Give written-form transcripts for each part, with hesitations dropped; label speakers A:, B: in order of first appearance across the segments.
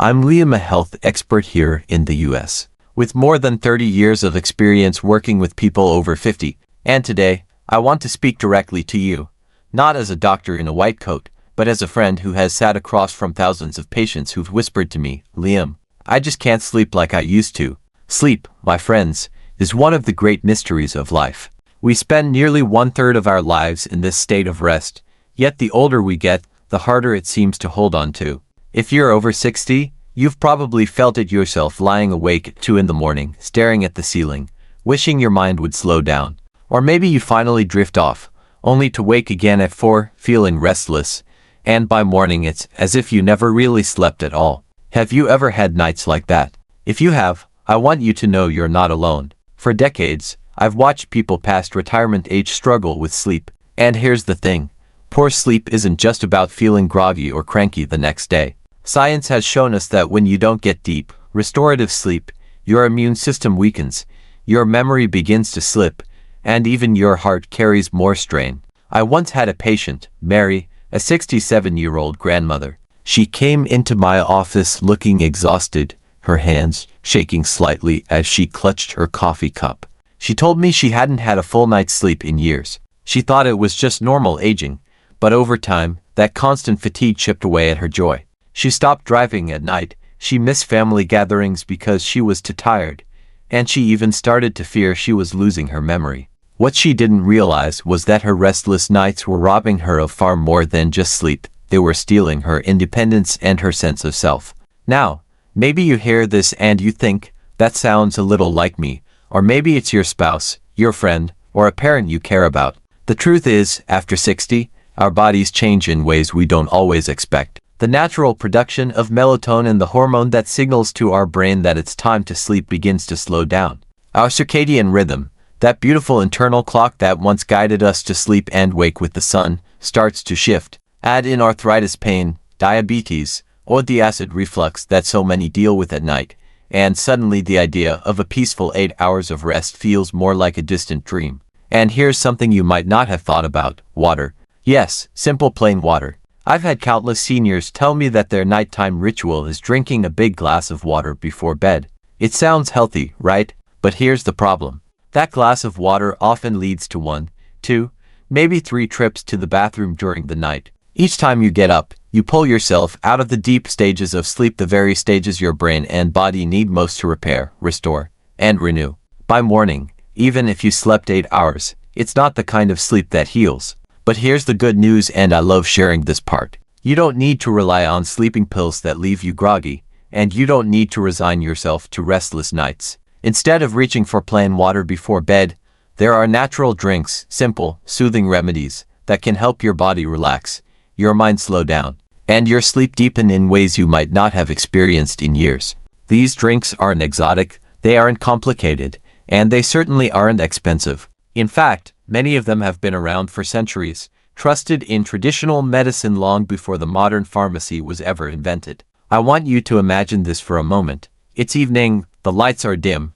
A: I'm Liam, a health expert here in the US, with more than 30 years of experience working with people over 50, and today, I want to speak directly to you, not as a doctor in a white coat, but as a friend who has sat across from thousands of patients who've whispered to me, Liam, I just can't sleep like I used to. Sleep, my friends, is one of the great mysteries of life. We spend nearly 1/3 of our lives in this state of rest, yet the older we get, the harder it seems to hold on to. If you're over 60, you've probably felt it yourself, lying awake at 2 in the morning, staring at the ceiling, wishing your mind would slow down. Or maybe you finally drift off, only to wake again at 4, feeling restless, and by morning it's as if you never really slept at all. Have you ever had nights like that? If you have, I want you to know you're not alone. For decades, I've watched people past retirement age struggle with sleep. And here's the thing. Poor sleep isn't just about feeling groggy or cranky the next day. Science has shown us that when you don't get deep, restorative sleep, your immune system weakens, your memory begins to slip, and even your heart carries more strain. I once had a patient, Mary, a 67-year-old grandmother. She came into my office looking exhausted, her hands shaking slightly as she clutched her coffee cup. She told me she hadn't had a full night's sleep in years. She thought it was just normal aging, but over time, that constant fatigue chipped away at her joy. She stopped driving at night, she missed family gatherings because she was too tired, and she even started to fear she was losing her memory. What she didn't realize was that her restless nights were robbing her of far more than just sleep. They were stealing her independence and her sense of self. Now, maybe you hear this and you think, that sounds a little like me, or maybe it's your spouse, your friend, or a parent you care about. The truth is, after 60, our bodies change in ways we don't always expect. The natural production of melatonin, the hormone that signals to our brain that it's time to sleep, begins to slow down. Our circadian rhythm, that beautiful internal clock that once guided us to sleep and wake with the sun, starts to shift. Add in arthritis, pain, diabetes, or the acid reflux that so many deal with at night, and suddenly the idea of a peaceful 8 hours of rest feels more like a distant dream. And here's something you might not have thought about: water. Yes, simple plain water. I've had countless seniors tell me that their nighttime ritual is drinking a big glass of water before bed. It sounds healthy, right? But here's the problem. That glass of water often leads to 1, 2, maybe 3 trips to the bathroom during the night. Each time you get up, you pull yourself out of the deep stages of sleep, the very stages your brain and body need most to repair, restore, and renew. By morning, even if you slept 8 hours, it's not the kind of sleep that heals. But here's the good news, and I love sharing this part. You don't need to rely on sleeping pills that leave you groggy, and you don't need to resign yourself to restless nights. Instead of reaching for plain water before bed, there are natural drinks, simple, soothing remedies that can help your body relax, your mind slow down, and your sleep deepen in ways you might not have experienced in years. These drinks aren't exotic, they aren't complicated, and they certainly aren't expensive. In fact, many of them have been around for centuries, trusted in traditional medicine long before the modern pharmacy was ever invented. I want you to imagine this for a moment. It's evening, the lights are dim,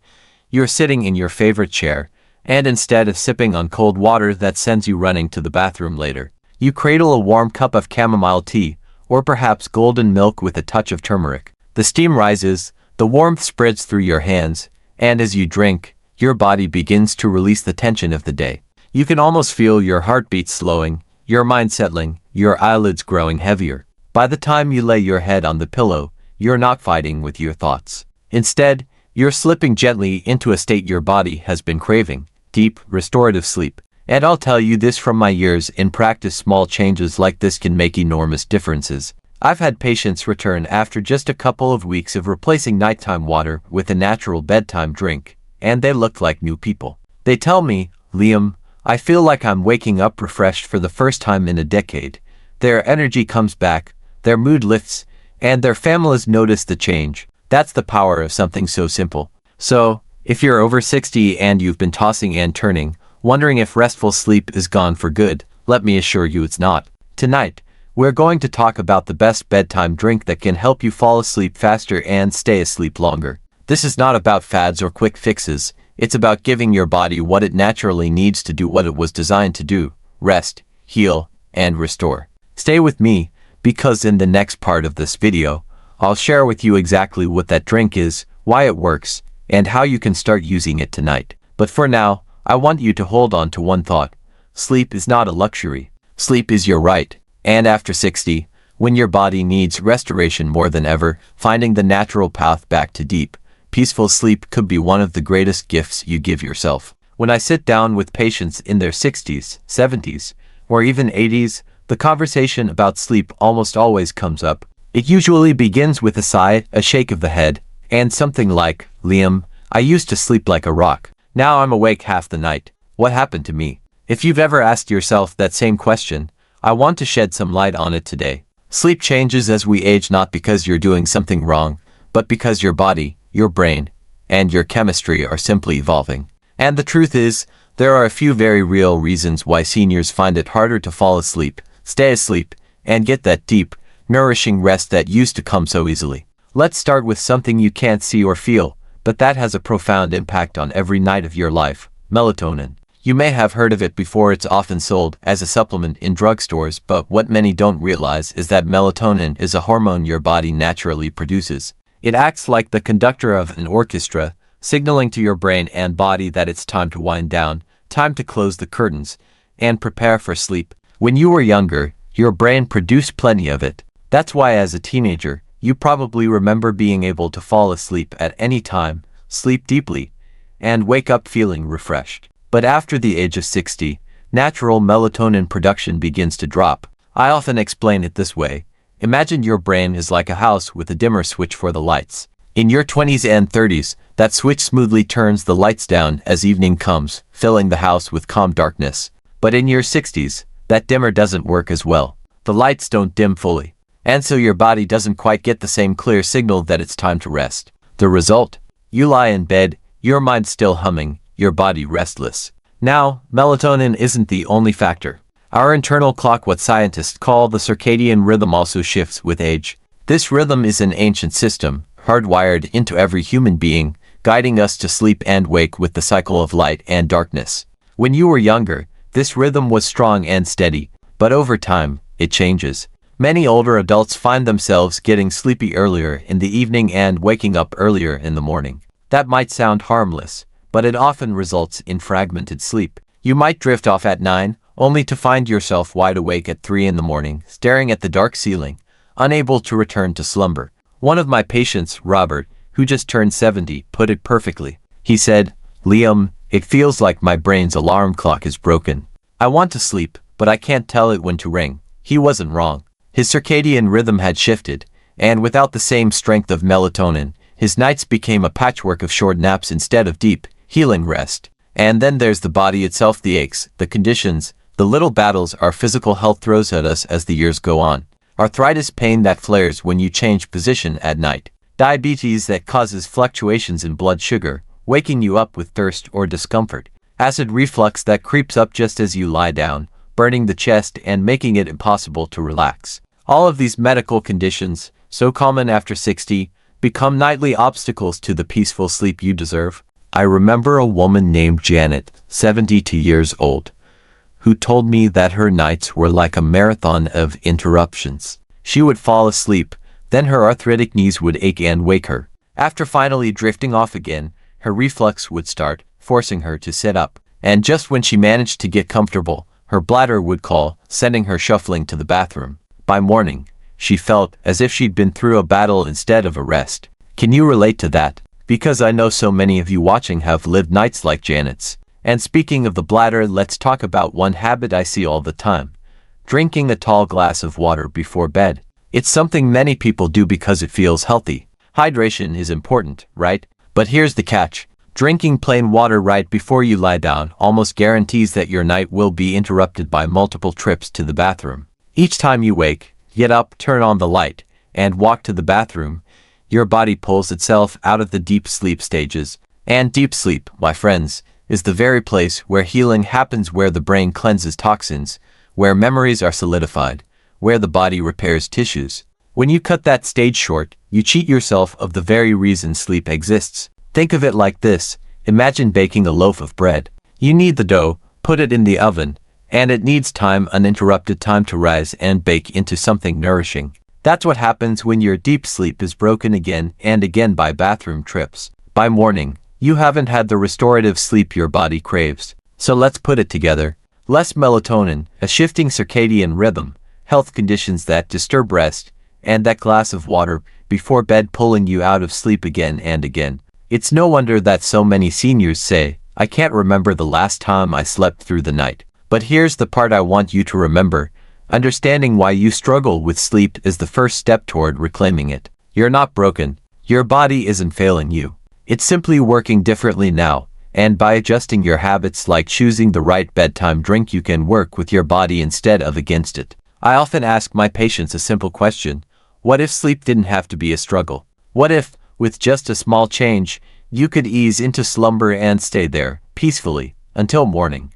A: you're sitting in your favorite chair, and instead of sipping on cold water that sends you running to the bathroom later, you cradle a warm cup of chamomile tea, or perhaps golden milk with a touch of turmeric. The steam rises, the warmth spreads through your hands, and as you drink, your body begins to release the tension of the day. You can almost feel your heartbeat slowing, your mind settling, your eyelids growing heavier. By the time you lay your head on the pillow, you're not fighting with your thoughts. Instead, you're slipping gently into a state your body has been craving: deep, restorative sleep. And I'll tell you this from my years in practice, small changes like this can make enormous differences. I've had patients return after just a couple of weeks of replacing nighttime water with a natural bedtime drink, and they looked like new people. They tell me, Liam, I feel like I'm waking up refreshed for the first time in a decade. Their energy comes back, their mood lifts, and their families notice the change. That's the power of something so simple. So, if you're over 60 and you've been tossing and turning, wondering if restful sleep is gone for good, let me assure you it's not. Tonight, we're going to talk about the best bedtime drink that can help you fall asleep faster and stay asleep longer. This is not about fads or quick fixes. It's about giving your body what it naturally needs to do what it was designed to do: rest, heal, and restore. Stay with me, because in the next part of this video, I'll share with you exactly what that drink is, why it works, and how you can start using it tonight. But for now, I want you to hold on to one thought. Sleep is not a luxury. Sleep is your right. And after 60, when your body needs restoration more than ever, finding the natural path back to deep, peaceful sleep could be one of the greatest gifts you give yourself. When I sit down with patients in their 60s, 70s, or even 80s, the conversation about sleep almost always comes up. It usually begins with a sigh, a shake of the head, and something like, "Liam, I used to sleep like a rock. Now I'm awake half the night. What happened to me?" If you've ever asked yourself that same question, I want to shed some light on it today. Sleep changes as we age, not because you're doing something wrong, but because your body, your brain, and your chemistry are simply evolving. And the truth is, there are a few very real reasons why seniors find it harder to fall asleep, stay asleep, and get that deep, nourishing rest that used to come so easily. Let's start with something you can't see or feel, but that has a profound impact on every night of your life: melatonin. You may have heard of it before. It's often sold as a supplement in drugstores, but what many don't realize is that melatonin is a hormone your body naturally produces. It acts like the conductor of an orchestra, signaling to your brain and body that it's time to wind down, time to close the curtains, and prepare for sleep. When you were younger, your brain produced plenty of it. That's why as a teenager, you probably remember being able to fall asleep at any time, sleep deeply, and wake up feeling refreshed. But after the age of 60, natural melatonin production begins to drop. I often explain it this way. Imagine your brain is like a house with a dimmer switch for the lights. In your 20s and 30s, that switch smoothly turns the lights down as evening comes, filling the house with calm darkness. But in your 60s, that dimmer doesn't work as well. The lights don't dim fully, and so your body doesn't quite get the same clear signal that it's time to rest. The result? You lie in bed, your mind still humming, your body restless. Now, melatonin isn't the only factor. Our internal clock, what scientists call the circadian rhythm, also shifts with age. This rhythm is an ancient system, hardwired into every human being, guiding us to sleep and wake with the cycle of light and darkness. When you were younger, this rhythm was strong and steady, but over time, it changes. Many older adults find themselves getting sleepy earlier in the evening and waking up earlier in the morning. That might sound harmless, but it often results in fragmented sleep. You might drift off at 9, only to find yourself wide awake at 3 in the morning, staring at the dark ceiling, unable to return to slumber. One of my patients, Robert, who just turned 70, put it perfectly. He said, "Liam, it feels like my brain's alarm clock is broken. I want to sleep, but I can't tell it when to ring." He wasn't wrong. His circadian rhythm had shifted, and without the same strength of melatonin, his nights became a patchwork of short naps instead of deep, healing rest. And then there's the body itself, the aches, the conditions, the little battles our physical health throws at us as the years go on. Arthritis pain that flares when you change position at night. Diabetes that causes fluctuations in blood sugar, waking you up with thirst or discomfort. Acid reflux that creeps up just as you lie down, burning the chest and making it impossible to relax. All of these medical conditions, so common after 60, become nightly obstacles to the peaceful sleep you deserve. I remember a woman named Janet, 72 years old, who told me that her nights were like a marathon of interruptions. She would fall asleep, then her arthritic knees would ache and wake her. After finally drifting off again, her reflux would start, forcing her to sit up. And just when she managed to get comfortable, her bladder would call, sending her shuffling to the bathroom. By morning, she felt as if she'd been through a battle instead of a rest. Can you relate to that? Because I know so many of you watching have lived nights like Janet's. And speaking of the bladder, let's talk about one habit I see all the time. Drinking a tall glass of water before bed. It's something many people do because it feels healthy. Hydration is important, right? But here's the catch. Drinking plain water right before you lie down almost guarantees that your night will be interrupted by multiple trips to the bathroom. Each time you wake, get up, turn on the light, and walk to the bathroom, your body pulls itself out of the deep sleep stages. And deep sleep, my friends, is the very place where healing happens, where the brain cleanses toxins, where memories are solidified, where the body repairs tissues. When you cut that stage short, you cheat yourself of the very reason sleep exists. Think of it like this. Imagine baking a loaf of bread. You need the dough, put it in the oven, and it needs time, uninterrupted time to rise and bake into something nourishing. That's what happens when your deep sleep is broken again and again by bathroom trips. By morning, you haven't had the restorative sleep your body craves. So let's put it together. Less melatonin, a shifting circadian rhythm, health conditions that disturb rest, and that glass of water before bed pulling you out of sleep again and again. It's no wonder that so many seniors say, "I can't remember the last time I slept through the night." But here's the part I want you to remember. Understanding why you struggle with sleep is the first step toward reclaiming it. You're not broken. Your body isn't failing you. It's simply working differently now, and by adjusting your habits like choosing the right bedtime drink, you can work with your body instead of against it. I often ask my patients a simple question. What if sleep didn't have to be a struggle? What if, with just a small change, you could ease into slumber and stay there, peacefully, until morning?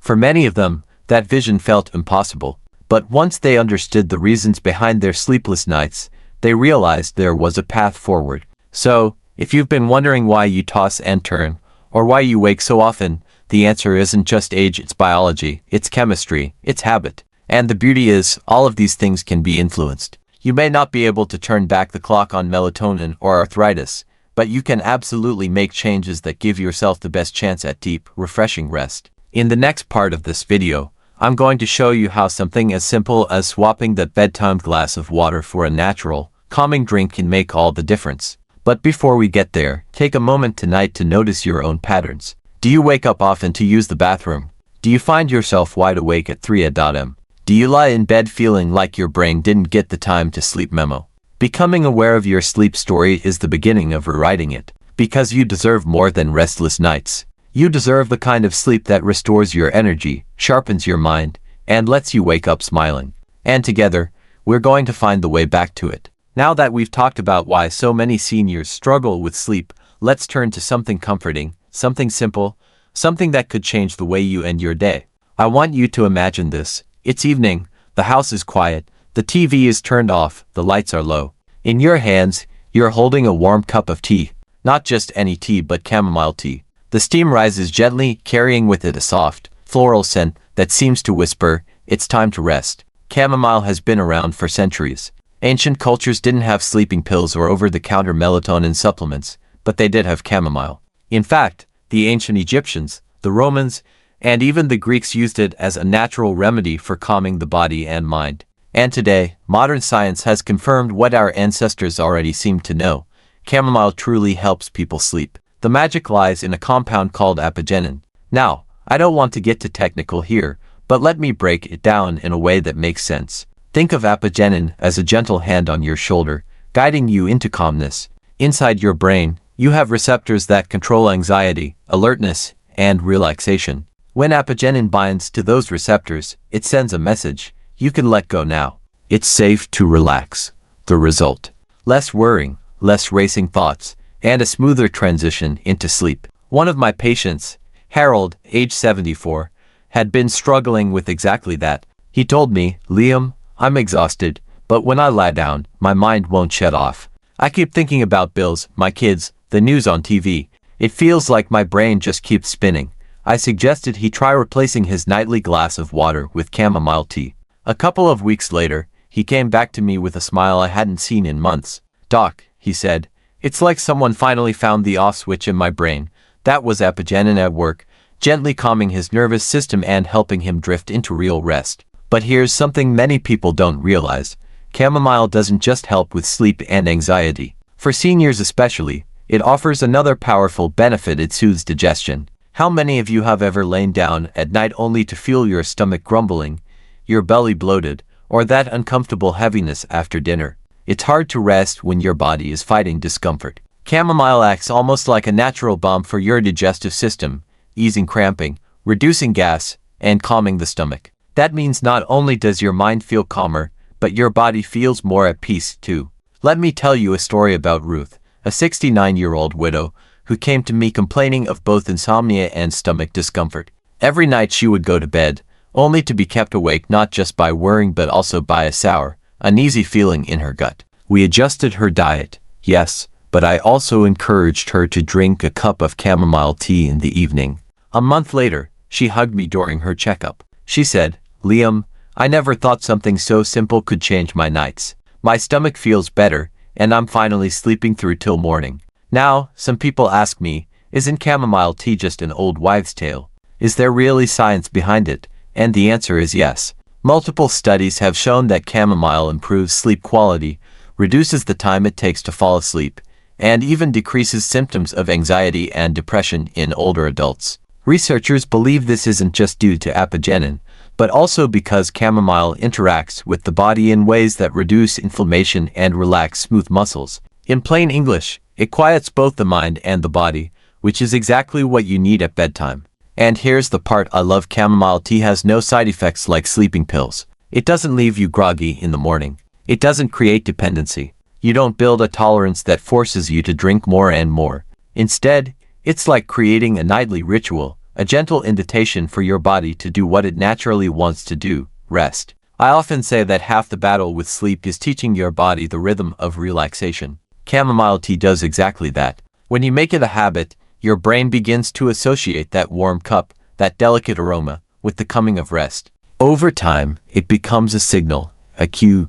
A: For many of them, that vision felt impossible. But once they understood the reasons behind their sleepless nights, they realized there was a path forward. So, if you've been wondering why you toss and turn, or why you wake so often, the answer isn't just age, it's biology, it's chemistry, it's habit. And the beauty is, all of these things can be influenced. You may not be able to turn back the clock on melatonin or arthritis, but you can absolutely make changes that give yourself the best chance at deep, refreshing rest. In the next part of this video, I'm going to show you how something as simple as swapping that bedtime glass of water for a natural, calming drink can make all the difference. But before we get there, take a moment tonight to notice your own patterns. Do you wake up often to use the bathroom? Do you find yourself wide awake at 3 a.m.? Do you lie in bed feeling like your brain didn't get the time to sleep memo? Becoming aware of your sleep story is the beginning of rewriting it, because you deserve more than restless nights. You deserve the kind of sleep that restores your energy, sharpens your mind, and lets you wake up smiling. And together, we're going to find the way back to it. Now that we've talked about why so many seniors struggle with sleep, let's turn to something comforting, something simple, something that could change the way you end your day. I want you to imagine this. It's evening, the house is quiet, the TV is turned off, the lights are low. In your hands, you're holding a warm cup of tea. Not just any tea, but chamomile tea. The steam rises gently, carrying with it a soft, floral scent that seems to whisper, "It's time to rest." Chamomile has been around for centuries. Ancient cultures didn't have sleeping pills or over-the-counter melatonin supplements, but they did have chamomile. In fact, the ancient Egyptians, the Romans, and even the Greeks used it as a natural remedy for calming the body and mind. And today, modern science has confirmed what our ancestors already seemed to know. Chamomile truly helps people sleep. The magic lies in a compound called apigenin. Now, I don't want to get too technical here, but let me break it down in a way that makes sense. Think of apigenin as a gentle hand on your shoulder, guiding you into calmness. Inside your brain, you have receptors that control anxiety, alertness, and relaxation. When apigenin binds to those receptors, it sends a message. You can let go now. It's safe to relax. The result: less worrying, less racing thoughts, and a smoother transition into sleep. One of my patients, Harold, age 74, had been struggling with exactly that. He told me, "Liam, I'm exhausted, but when I lie down, my mind won't shut off. I keep thinking about bills, my kids, the news on TV. It feels like my brain just keeps spinning." I suggested he try replacing his nightly glass of water with chamomile tea. A couple of weeks later, he came back to me with a smile I hadn't seen in months. "Doc," he said, "it's like someone finally found the off switch in my brain." That was apigenin at work, gently calming his nervous system and helping him drift into real rest. But here's something many people don't realize. Chamomile doesn't just help with sleep and anxiety. For seniors especially, it offers another powerful benefit: it soothes digestion. How many of you have ever lain down at night only to feel your stomach grumbling, your belly bloated, or that uncomfortable heaviness after dinner? It's hard to rest when your body is fighting discomfort. Chamomile acts almost like a natural balm for your digestive system, easing cramping, reducing gas, and calming the stomach. That means not only does your mind feel calmer, but your body feels more at peace too. Let me tell you a story about Ruth, a 69-year-old widow who came to me complaining of both insomnia and stomach discomfort. Every night she would go to bed, only to be kept awake not just by worrying but also by a sour, uneasy feeling in her gut. We adjusted her diet, yes, but I also encouraged her to drink a cup of chamomile tea in the evening. A month later, she hugged me during her checkup. She said, "Liam, I never thought something so simple could change my nights. My stomach feels better, and I'm finally sleeping through till morning. Now, some people ask me, isn't chamomile tea just an old wives' tale? Is there really science behind it? And the answer is yes. Multiple studies have shown that chamomile improves sleep quality, reduces the time it takes to fall asleep, and even decreases symptoms of anxiety and depression in older adults. Researchers believe this isn't just due to apigenin, but also because chamomile interacts with the body in ways that reduce inflammation and relax smooth muscles. In plain English, it quiets both the mind and the body, which is exactly what you need at bedtime. And here's the part I love: chamomile tea has no side effects like sleeping pills. It doesn't leave you groggy in the morning. It doesn't create dependency. You don't build a tolerance that forces you to drink more and more. Instead, it's like creating a nightly ritual, a gentle invitation for your body to do what it naturally wants to do: rest. I often say that half the battle with sleep is teaching your body the rhythm of relaxation. Chamomile tea does exactly that. When you make it a habit, your brain begins to associate that warm cup, that delicate aroma, with the coming of rest. Over time, it becomes a signal, a cue.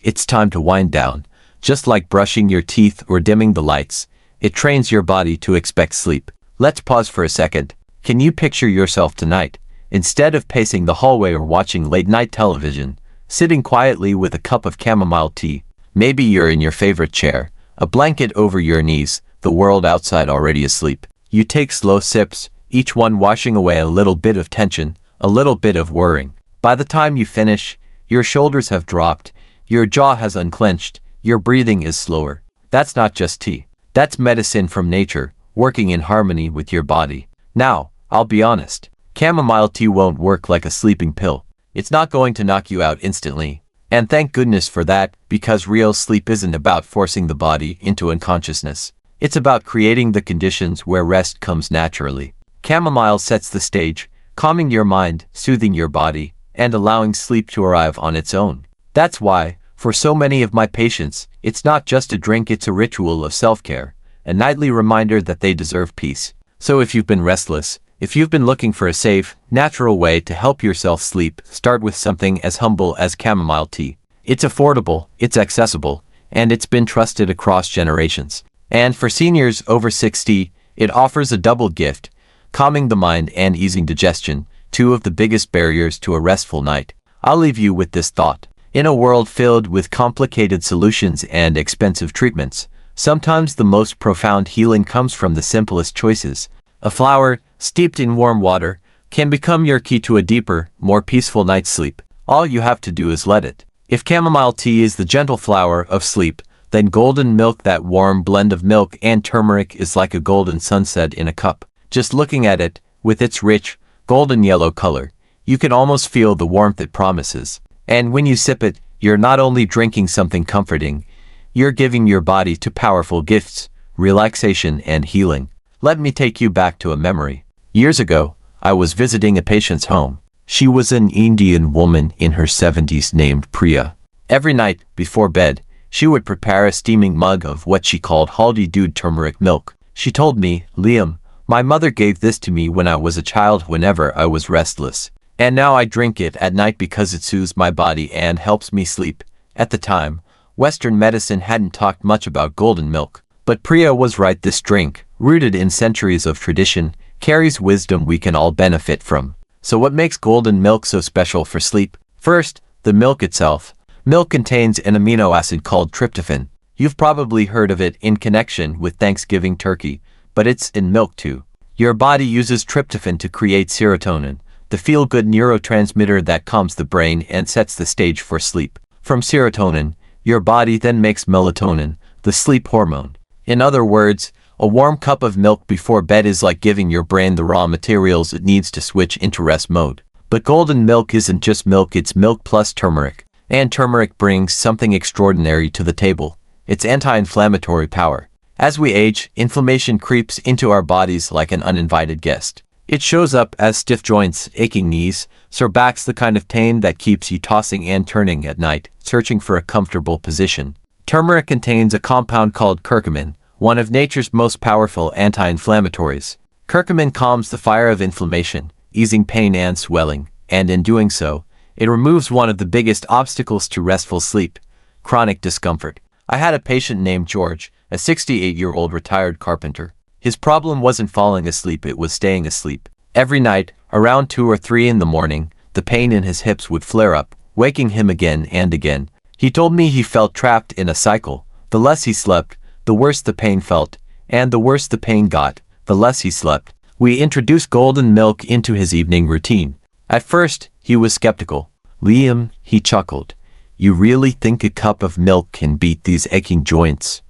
A: It's time to wind down. Just like brushing your teeth or dimming the lights, it trains your body to expect sleep. Let's pause for a second. Can you picture yourself tonight? Instead of pacing the hallway or watching late-night television, sitting quietly with a cup of chamomile tea. Maybe you're in your favorite chair, a blanket over your knees, the world outside already asleep. You take slow sips, each one washing away a little bit of tension, a little bit of worrying. By the time you finish, your shoulders have dropped, your jaw has unclenched, your breathing is slower. That's not just tea. That's medicine from nature, working in harmony with your body. Now, I'll be honest. Chamomile tea won't work like a sleeping pill. It's not going to knock you out instantly. And thank goodness for that, because real sleep isn't about forcing the body into unconsciousness. It's about creating the conditions where rest comes naturally. Chamomile sets the stage, calming your mind, soothing your body, and allowing sleep to arrive on its own. That's why, for so many of my patients, it's not just a drink, it's a ritual of self-care, a nightly reminder that they deserve peace. So if you've been restless, if you've been looking for a safe, natural way to help yourself sleep, start with something as humble as chamomile tea. It's affordable, it's accessible, and it's been trusted across generations. And for seniors over 60, it offers a double gift: calming the mind and easing digestion, two of the biggest barriers to a restful night. I'll leave you with this thought. In a world filled with complicated solutions and expensive treatments, sometimes the most profound healing comes from the simplest choices. A flower, steeped in warm water, can become your key to a deeper, more peaceful night's sleep. All you have to do is let it. If chamomile tea is the gentle flower of sleep, then golden milk, that warm blend of milk and turmeric, is like a golden sunset in a cup. Just looking at it, with its rich, golden yellow color, you can almost feel the warmth it promises. And when you sip it, you're not only drinking something comforting, you're giving your body two powerful gifts: relaxation and healing. Let me take you back to a memory. Years ago, I was visiting a patient's home. She was an Indian woman in her 70s named Priya. Every night, before bed, she would prepare a steaming mug of what she called haldi doodh turmeric milk. She told me, "Liam, my mother gave this to me when I was a child whenever I was restless. And now I drink it at night because it soothes my body and helps me sleep." At the time, Western medicine hadn't talked much about golden milk. But Priya was right. This drink, rooted in centuries of tradition, carries wisdom we can all benefit from. So what makes golden milk so special for sleep? First, the milk itself. Milk contains an amino acid called tryptophan. You've probably heard of it in connection with Thanksgiving turkey, but it's in milk too. Your body uses tryptophan to create serotonin, the feel-good neurotransmitter that calms the brain and sets the stage for sleep. From serotonin, your body then makes melatonin, the sleep hormone. In other words, a warm cup of milk before bed is like giving your brain the raw materials it needs to switch into rest mode. But golden milk isn't just milk, it's milk plus turmeric. And turmeric brings something extraordinary to the table: its anti-inflammatory power. As we age, inflammation creeps into our bodies like an uninvited guest. It shows up as stiff joints, aching knees, sore backs, the kind of pain that keeps you tossing and turning at night, searching for a comfortable position. Turmeric contains a compound called curcumin, one of nature's most powerful anti-inflammatories. Curcumin calms the fire of inflammation, easing pain and swelling, and in doing so, it removes one of the biggest obstacles to restful sleep: chronic discomfort. I had a patient named George, a 68-year-old retired carpenter. His problem wasn't falling asleep, it was staying asleep. Every night, around 2 or 3 in the morning, the pain in his hips would flare up, waking him again and again. He told me he felt trapped in a cycle. The less he slept, the worse the pain felt, and the worse the pain got, the less he slept. We introduced golden milk into his evening routine. At first, he was skeptical. "Liam," he chuckled, "you really think a cup of milk can beat these aching joints?"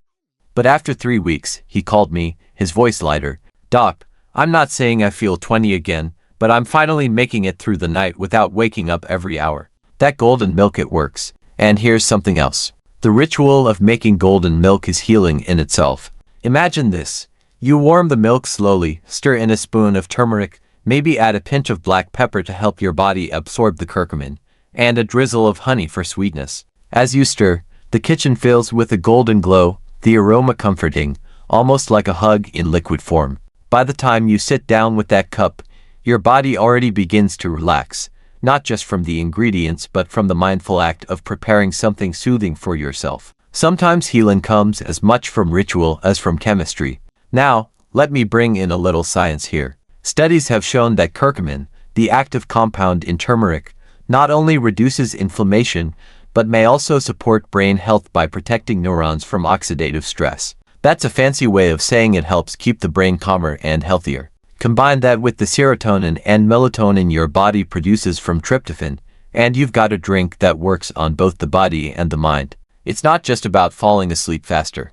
A: But after 3 weeks, he called me, his voice lighter. "Doc, I'm not saying I feel 20 again, but I'm finally making it through the night without waking up every hour. That golden milk, it works." And here's something else. The ritual of making golden milk is healing in itself. Imagine this. You warm the milk slowly, stir in a spoon of turmeric, maybe add a pinch of black pepper to help your body absorb the curcumin, and a drizzle of honey for sweetness. As you stir, the kitchen fills with a golden glow, the aroma comforting, almost like a hug in liquid form. By the time you sit down with that cup, your body already begins to relax, not just from the ingredients but from the mindful act of preparing something soothing for yourself. Sometimes healing comes as much from ritual as from chemistry. Now, let me bring in a little science here. Studies have shown that curcumin, the active compound in turmeric, not only reduces inflammation, but may also support brain health by protecting neurons from oxidative stress. That's a fancy way of saying it helps keep the brain calmer and healthier. Combine that with the serotonin and melatonin your body produces from tryptophan, and you've got a drink that works on both the body and the mind. It's not just about falling asleep faster.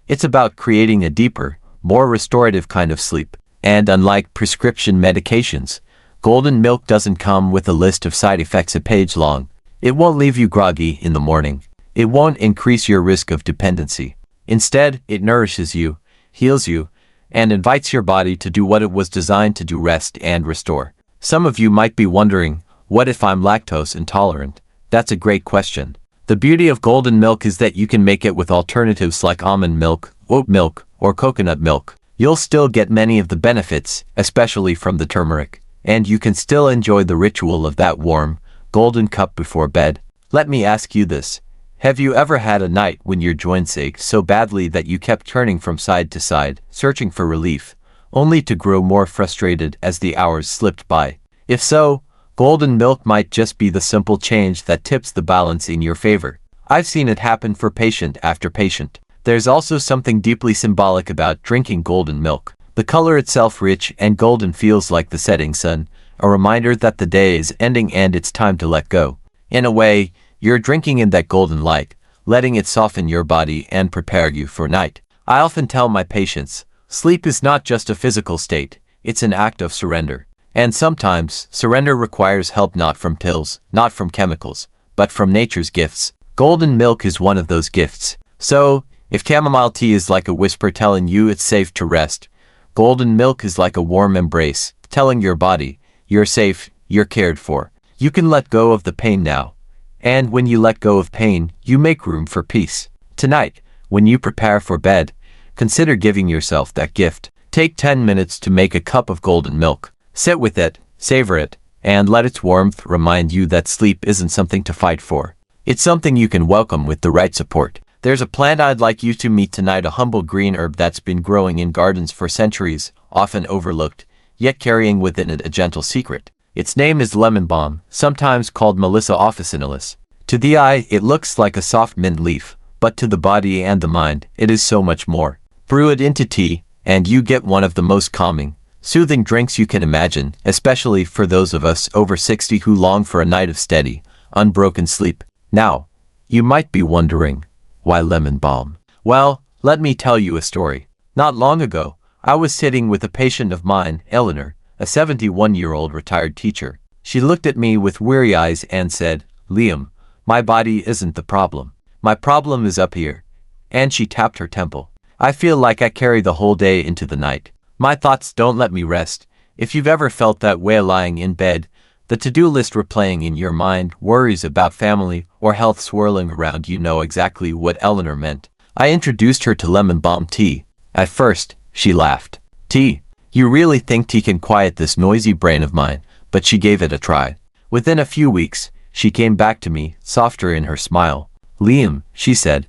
A: It's about creating a deeper, more restorative kind of sleep. And unlike prescription medications, golden milk doesn't come with a list of side effects a page long. It won't leave you groggy in the morning. It won't increase your risk of dependency. Instead, it nourishes you, heals you, and invites your body to do what it was designed to do: rest and restore. Some of you might be wondering, what if I'm lactose intolerant? That's a great question. The beauty of golden milk is that you can make it with alternatives like almond milk, oat milk, or coconut milk. You'll still get many of the benefits, especially from the turmeric, and you can still enjoy the ritual of that warm, golden cup before bed. Let me ask you this. Have you ever had a night when your joints ached so badly that you kept turning from side to side, searching for relief, only to grow more frustrated as the hours slipped by? If so, golden milk might just be the simple change that tips the balance in your favor. I've seen it happen for patient after patient. There's also something deeply symbolic about drinking golden milk. The color itself, rich and golden, feels like the setting sun, a reminder that the day is ending and it's time to let go. In a way, you're drinking in that golden light, letting it soften your body and prepare you for night. I often tell my patients, sleep is not just a physical state, it's an act of surrender. And sometimes, surrender requires help, not from pills, not from chemicals, but from nature's gifts. Golden milk is one of those gifts. So, if chamomile tea is like a whisper telling you it's safe to rest, golden milk is like a warm embrace, telling your body, you're safe, you're cared for. You can let go of the pain now. And when you let go of pain, you make room for peace. Tonight, when you prepare for bed, consider giving yourself that gift. Take 10 minutes to make a cup of golden milk. Sit with it, savor it, and let its warmth remind you that sleep isn't something to fight for. It's something you can welcome with the right support. There's a plant I'd like you to meet tonight, a humble green herb that's been growing in gardens for centuries, often overlooked, yet carrying within it a gentle secret. Its name is lemon balm, sometimes called Melissa officinalis. To the eye, it looks like a soft mint leaf, but to the body and the mind, it is so much more. Brew it into tea, and you get one of the most calming, soothing drinks you can imagine, especially for those of us over 60 who long for a night of steady, unbroken sleep. Now, you might be wondering, why lemon balm? Well, let me tell you a story. Not long ago, I was sitting with a patient of mine, Eleanor, a 71-year-old retired teacher. She looked at me with weary eyes and said, "Liam, my body isn't the problem. My problem is up here." And she tapped her temple. "I feel like I carry the whole day into the night. My thoughts don't let me rest." If you've ever felt that way lying in bed, the to-do list replaying in your mind, worries about family or health swirling around, you know exactly what Eleanor meant. I introduced her to lemon balm tea. At first, she laughed. "Tea? You really think tea can quiet this noisy brain of mine?" But she gave it a try. Within a few weeks, she came back to me, softer in her smile, Liam, she said,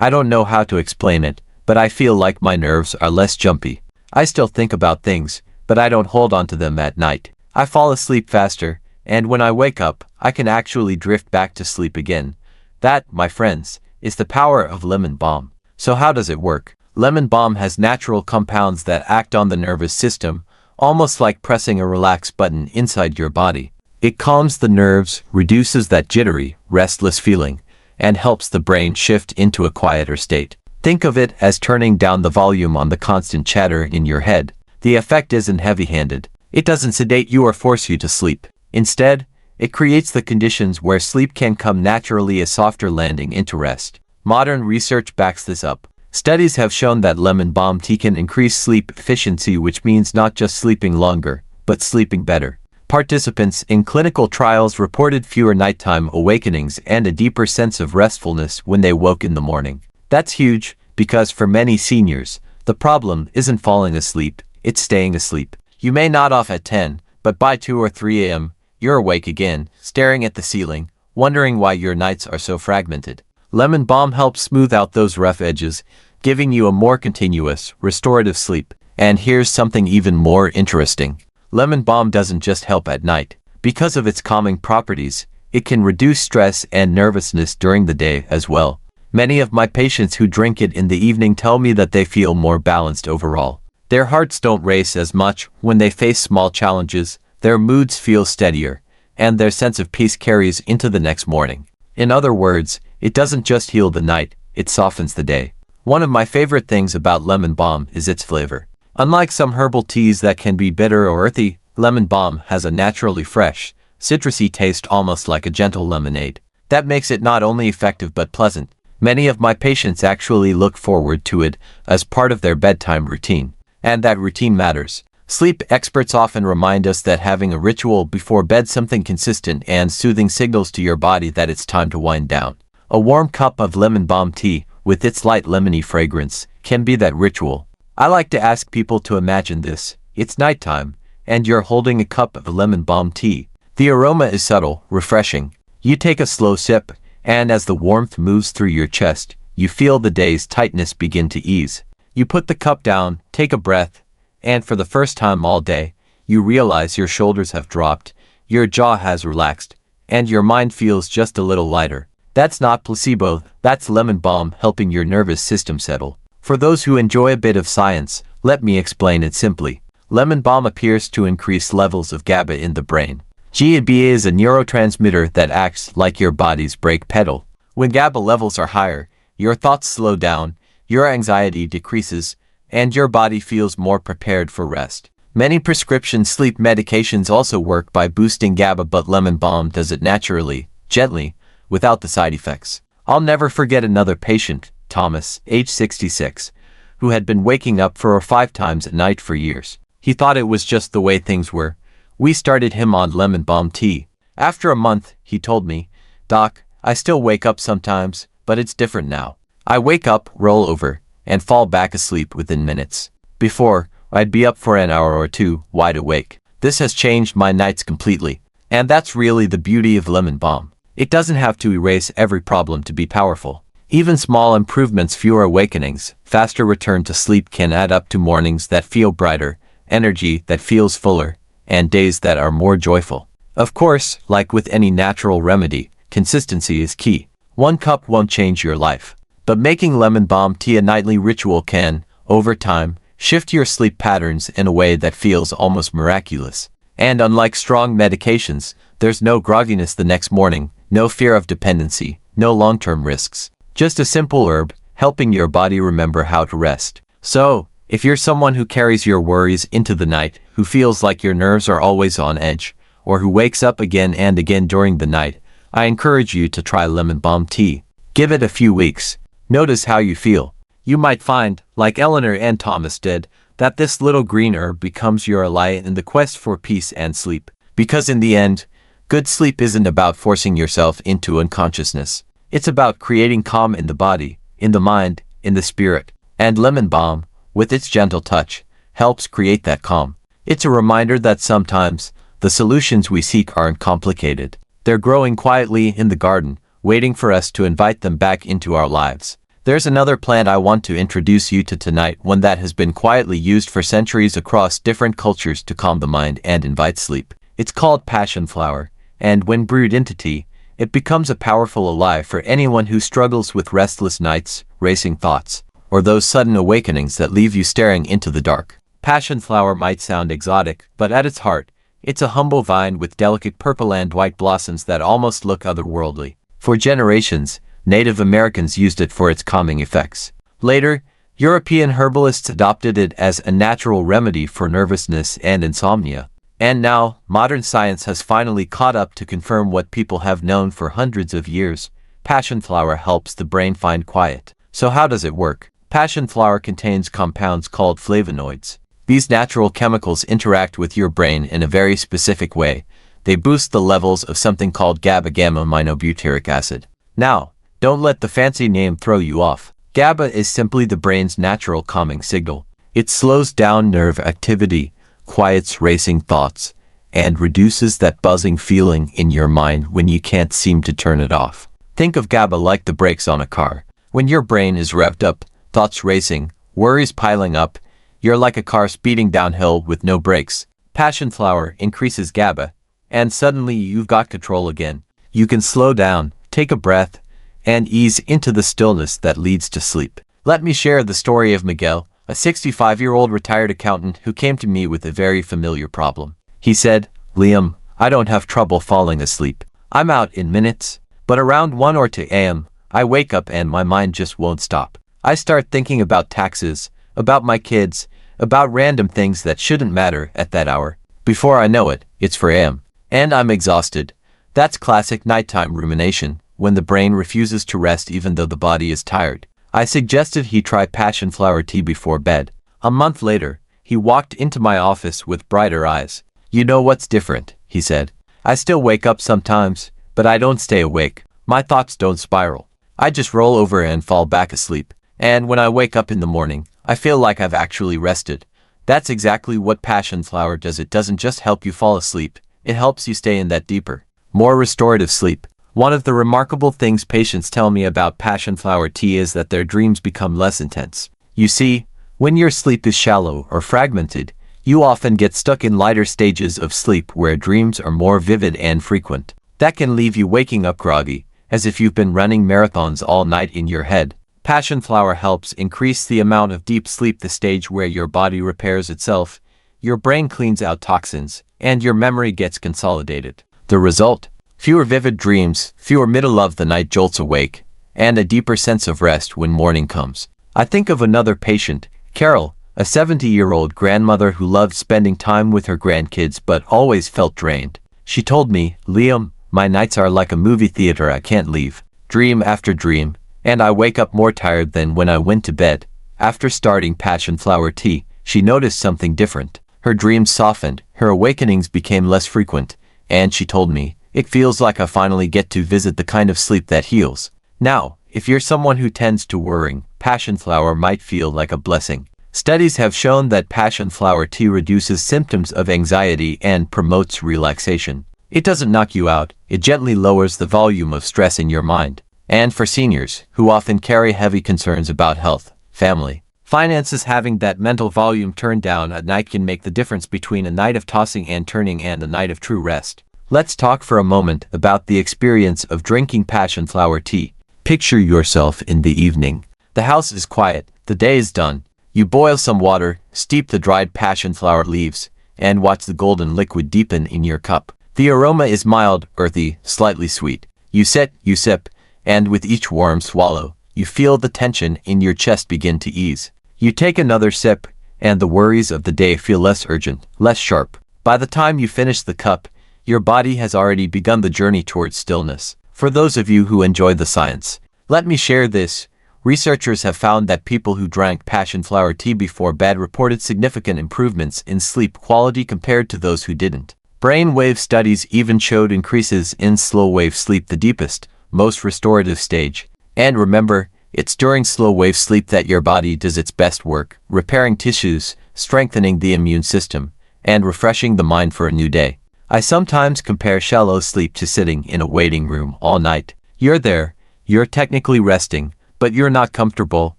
A: I don't know how to explain it, but I feel like my nerves are less jumpy. I still think about things, but I don't hold on to them at night. I fall asleep faster, and when I wake up, I can actually drift back to sleep again. That, my friends, is the power of lemon balm. So how does it work? Lemon balm has natural compounds that act on the nervous system, almost like pressing a relax button inside your body. It calms the nerves, reduces that jittery, restless feeling, and helps the brain shift into a quieter state. Think of it as turning down the volume on the constant chatter in your head. The effect isn't heavy-handed. It doesn't sedate you or force you to sleep. Instead, it creates the conditions where sleep can come naturally, a softer landing into rest. Modern research backs this up. Studies have shown that lemon balm tea can increase sleep efficiency, which means not just sleeping longer, but sleeping better. Participants in clinical trials reported fewer nighttime awakenings and a deeper sense of restfulness when they woke in the morning. That's huge, because for many seniors, the problem isn't falling asleep, it's staying asleep. You may nod off at 10, but by 2 or 3 a.m., you're awake again, staring at the ceiling, wondering why your nights are so fragmented. Lemon balm helps smooth out those rough edges, giving you a more continuous, restorative sleep. And here's something even more interesting. Lemon balm doesn't just help at night. Because of its calming properties, it can reduce stress and nervousness during the day as well. Many of my patients who drink it in the evening tell me that they feel more balanced overall. Their hearts don't race as much when they face small challenges, their moods feel steadier, and their sense of peace carries into the next morning. In other words, it doesn't just heal the night, it softens the day. One of my favorite things about lemon balm is its flavor. Unlike some herbal teas that can be bitter or earthy, lemon balm has a naturally fresh, citrusy taste, almost like a gentle lemonade. That makes it not only effective but pleasant. Many of my patients actually look forward to it as part of their bedtime routine. And that routine matters. Sleep experts often remind us that having a ritual before bed, something consistent and soothing, signals to your body that it's time to wind down. A warm cup of lemon balm tea, with its light lemony fragrance, can be that ritual. I like to ask people to imagine this. It's nighttime, and you're holding a cup of lemon balm tea. The aroma is subtle, refreshing. You take a slow sip, and as the warmth moves through your chest, you feel the day's tightness begin to ease. You put the cup down, take a breath, and for the first time all day, you realize your shoulders have dropped, your jaw has relaxed, and your mind feels just a little lighter. That's not placebo, that's lemon balm helping your nervous system settle. For those who enjoy a bit of science, let me explain it simply. Lemon balm appears to increase levels of GABA in the brain. GABA is a neurotransmitter that acts like your body's brake pedal. When GABA levels are higher, your thoughts slow down, your anxiety decreases, and your body feels more prepared for rest. Many prescription sleep medications also work by boosting GABA, but lemon balm does it naturally, gently, without the side effects. I'll never forget another patient, Thomas, age 66, who had been waking up 4 or 5 times a night for years. He thought it was just the way things were. We started him on lemon balm tea. After a month, he told me, "Doc, I still wake up sometimes, but it's different now. I wake up, roll over, and fall back asleep within minutes. Before, I'd be up for an hour or 2, wide awake. This has changed my nights completely." And that's really the beauty of lemon balm. It doesn't have to erase every problem to be powerful. Even small improvements, fewer awakenings, faster return to sleep, can add up to mornings that feel brighter, energy that feels fuller, and days that are more joyful. Of course, like with any natural remedy, consistency is key. 1 cup won't change your life. But making lemon balm tea a nightly ritual can, over time, shift your sleep patterns in a way that feels almost miraculous. And unlike strong medications, there's no grogginess the next morning, no fear of dependency, no long-term risks. Just a simple herb, helping your body remember how to rest. So, if you're someone who carries your worries into the night, who feels like your nerves are always on edge, or who wakes up again and again during the night, I encourage you to try lemon balm tea. Give it a few weeks. Notice how you feel. You might find, like Eleanor and Thomas did, that this little green herb becomes your ally in the quest for peace and sleep. Because in the end, good sleep isn't about forcing yourself into unconsciousness. It's about creating calm in the body, in the mind, in the spirit. And lemon balm, with its gentle touch, helps create that calm. It's a reminder that sometimes, the solutions we seek aren't complicated. They're growing quietly in the garden, waiting for us to invite them back into our lives. There's another plant I want to introduce you to tonight, one that has been quietly used for centuries across different cultures to calm the mind and invite sleep. It's called passion flower, and when brewed into tea, it becomes a powerful ally for anyone who struggles with restless nights, racing thoughts, or those sudden awakenings that leave you staring into the dark. Passion flower might sound exotic, but at its heart, it's a humble vine with delicate purple and white blossoms that almost look otherworldly. For generations, Native Americans used it for its calming effects. Later, European herbalists adopted it as a natural remedy for nervousness and insomnia. And now, modern science has finally caught up to confirm what people have known for hundreds of years. Passion flower helps the brain find quiet. So how does it work? Passion flower contains compounds called flavonoids. These natural chemicals interact with your brain in a very specific way. They boost the levels of something called GABA, gamma-aminobutyric acid. Now, don't let the fancy name throw you off. GABA is simply the brain's natural calming signal. It slows down nerve activity, quiets racing thoughts, and reduces that buzzing feeling in your mind when you can't seem to turn it off. Think of GABA like the brakes on a car. When your brain is revved up, thoughts racing, worries piling up, you're like a car speeding downhill with no brakes. Passion flower increases GABA, and suddenly you've got control again. You can slow down, take a breath, and ease into the stillness that leads to sleep. Let me share the story of Miguel, a 65-year-old retired accountant who came to me with a very familiar problem. He said, "Liam, I don't have trouble falling asleep. I'm out in minutes, but around 1 or 2 a.m., I wake up and my mind just won't stop. I start thinking about taxes, about my kids, about random things that shouldn't matter at that hour. Before I know it, it's 4 a.m., and I'm exhausted." That's classic nighttime rumination, when the brain refuses to rest even though the body is tired. I suggested he try passion flower tea before bed. A month later, he walked into my office with brighter eyes. "You know what's different," he said. "I still wake up sometimes, but I don't stay awake. My thoughts don't spiral. I just roll over and fall back asleep. And when I wake up in the morning, I feel like I've actually rested." That's exactly what passion flower does. It doesn't just help you fall asleep, it helps you stay in that deeper, more restorative sleep. One of the remarkable things patients tell me about passion flower tea is that their dreams become less intense. You see, when your sleep is shallow or fragmented, you often get stuck in lighter stages of sleep where dreams are more vivid and frequent. That can leave you waking up groggy, as if you've been running marathons all night in your head. Passion flower helps increase the amount of deep sleep, the stage where your body repairs itself, your brain cleans out toxins, and your memory gets consolidated. The result? Fewer vivid dreams, fewer middle-of-the-night jolts awake, and a deeper sense of rest when morning comes. I think of another patient, Carol, a 70-year-old grandmother who loved spending time with her grandkids but always felt drained. She told me, "Liam, my nights are like a movie theater I can't leave. Dream after dream, and I wake up more tired than when I went to bed." After starting passion flower tea, she noticed something different. Her dreams softened, her awakenings became less frequent, and she told me, "It feels like I finally get to visit the kind of sleep that heals." Now, if you're someone who tends to worrying, passion flower might feel like a blessing. Studies have shown that passion flower tea reduces symptoms of anxiety and promotes relaxation. It doesn't knock you out, it gently lowers the volume of stress in your mind. And for seniors, who often carry heavy concerns about health, family, finances, having that mental volume turned down at night can make the difference between a night of tossing and turning and a night of true rest. Let's talk for a moment about the experience of drinking passion flower tea. Picture yourself in the evening. The house is quiet, the day is done. You boil some water, steep the dried passion flower leaves, and watch the golden liquid deepen in your cup. The aroma is mild, earthy, slightly sweet. You sip, and with each warm swallow, you feel the tension in your chest begin to ease. You take another sip, and the worries of the day feel less urgent, less sharp. By the time you finish the cup, your body has already begun the journey towards stillness. For those of you who enjoy the science, let me share this. Researchers have found that people who drank passion flower tea before bed reported significant improvements in sleep quality compared to those who didn't. Brainwave studies even showed increases in slow-wave sleep, the deepest, most restorative stage. And remember, it's during slow-wave sleep that your body does its best work, repairing tissues, strengthening the immune system, and refreshing the mind for a new day. I sometimes compare shallow sleep to sitting in a waiting room all night. You're there, you're technically resting, but you're not comfortable,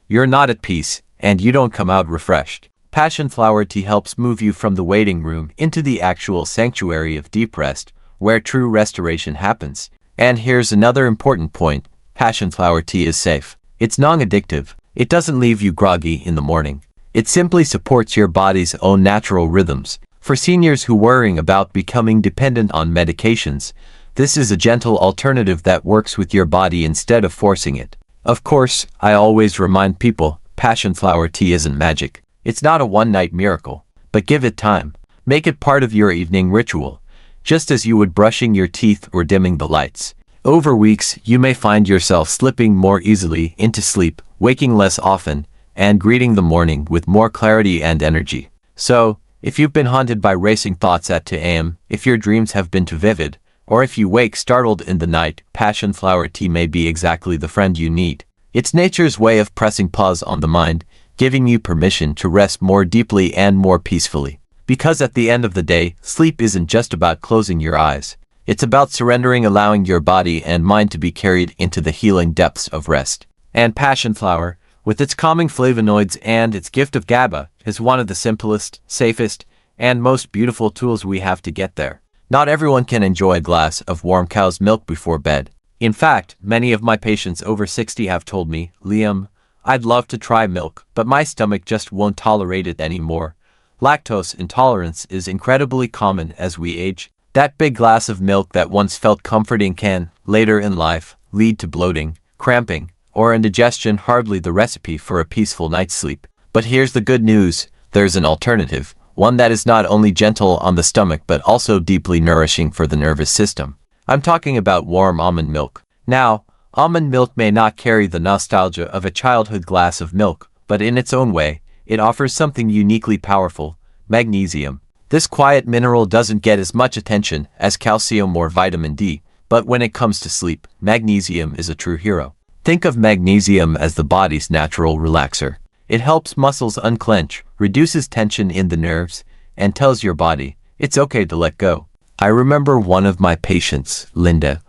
A: you're not at peace, and you don't come out refreshed. Passion flower tea helps move you from the waiting room into the actual sanctuary of deep rest, where true restoration happens. And here's another important point. Passion flower tea is safe. It's non-addictive. It doesn't leave you groggy in the morning. It simply supports your body's own natural rhythms. For seniors who are worrying about becoming dependent on medications, this is a gentle alternative that works with your body instead of forcing it. Of course, I always remind people, passion flower tea isn't magic. It's not a one-night miracle. But give it time. Make it part of your evening ritual, just as you would brushing your teeth or dimming the lights. Over weeks, you may find yourself slipping more easily into sleep, waking less often, and greeting the morning with more clarity and energy. So, if you've been haunted by racing thoughts at 2 a.m., if your dreams have been too vivid, or if you wake startled in the night, passion flower tea may be exactly the friend you need. It's nature's way of pressing pause on the mind, giving you permission to rest more deeply and more peacefully. Because at the end of the day, sleep isn't just about closing your eyes. It's about surrendering, allowing your body and mind to be carried into the healing depths of rest. And passion flower, with its calming flavonoids and its gift of GABA, is one of the simplest, safest, and most beautiful tools we have to get there. Not everyone can enjoy a glass of warm cow's milk before bed. In fact, many of my patients over 60 have told me, "Liam, I'd love to try milk, but my stomach just won't tolerate it anymore." Lactose intolerance is incredibly common as we age. That big glass of milk that once felt comforting can, later in life, lead to bloating, cramping, or indigestion. Hardly the recipe for a peaceful night's sleep. But here's the good news. There's an alternative. One that is not only gentle on the stomach but also deeply nourishing for the nervous system. I'm talking about warm almond milk. Now, almond milk may not carry the nostalgia of a childhood glass of milk, but in its own way, it offers something uniquely powerful: magnesium. This quiet mineral doesn't get as much attention as calcium or vitamin D, but when it comes to sleep, magnesium is a true hero. Think of magnesium as the body's natural relaxer. It helps muscles unclench, reduces tension in the nerves, and tells your body, it's okay to let go. I remember one of my patients, Linda,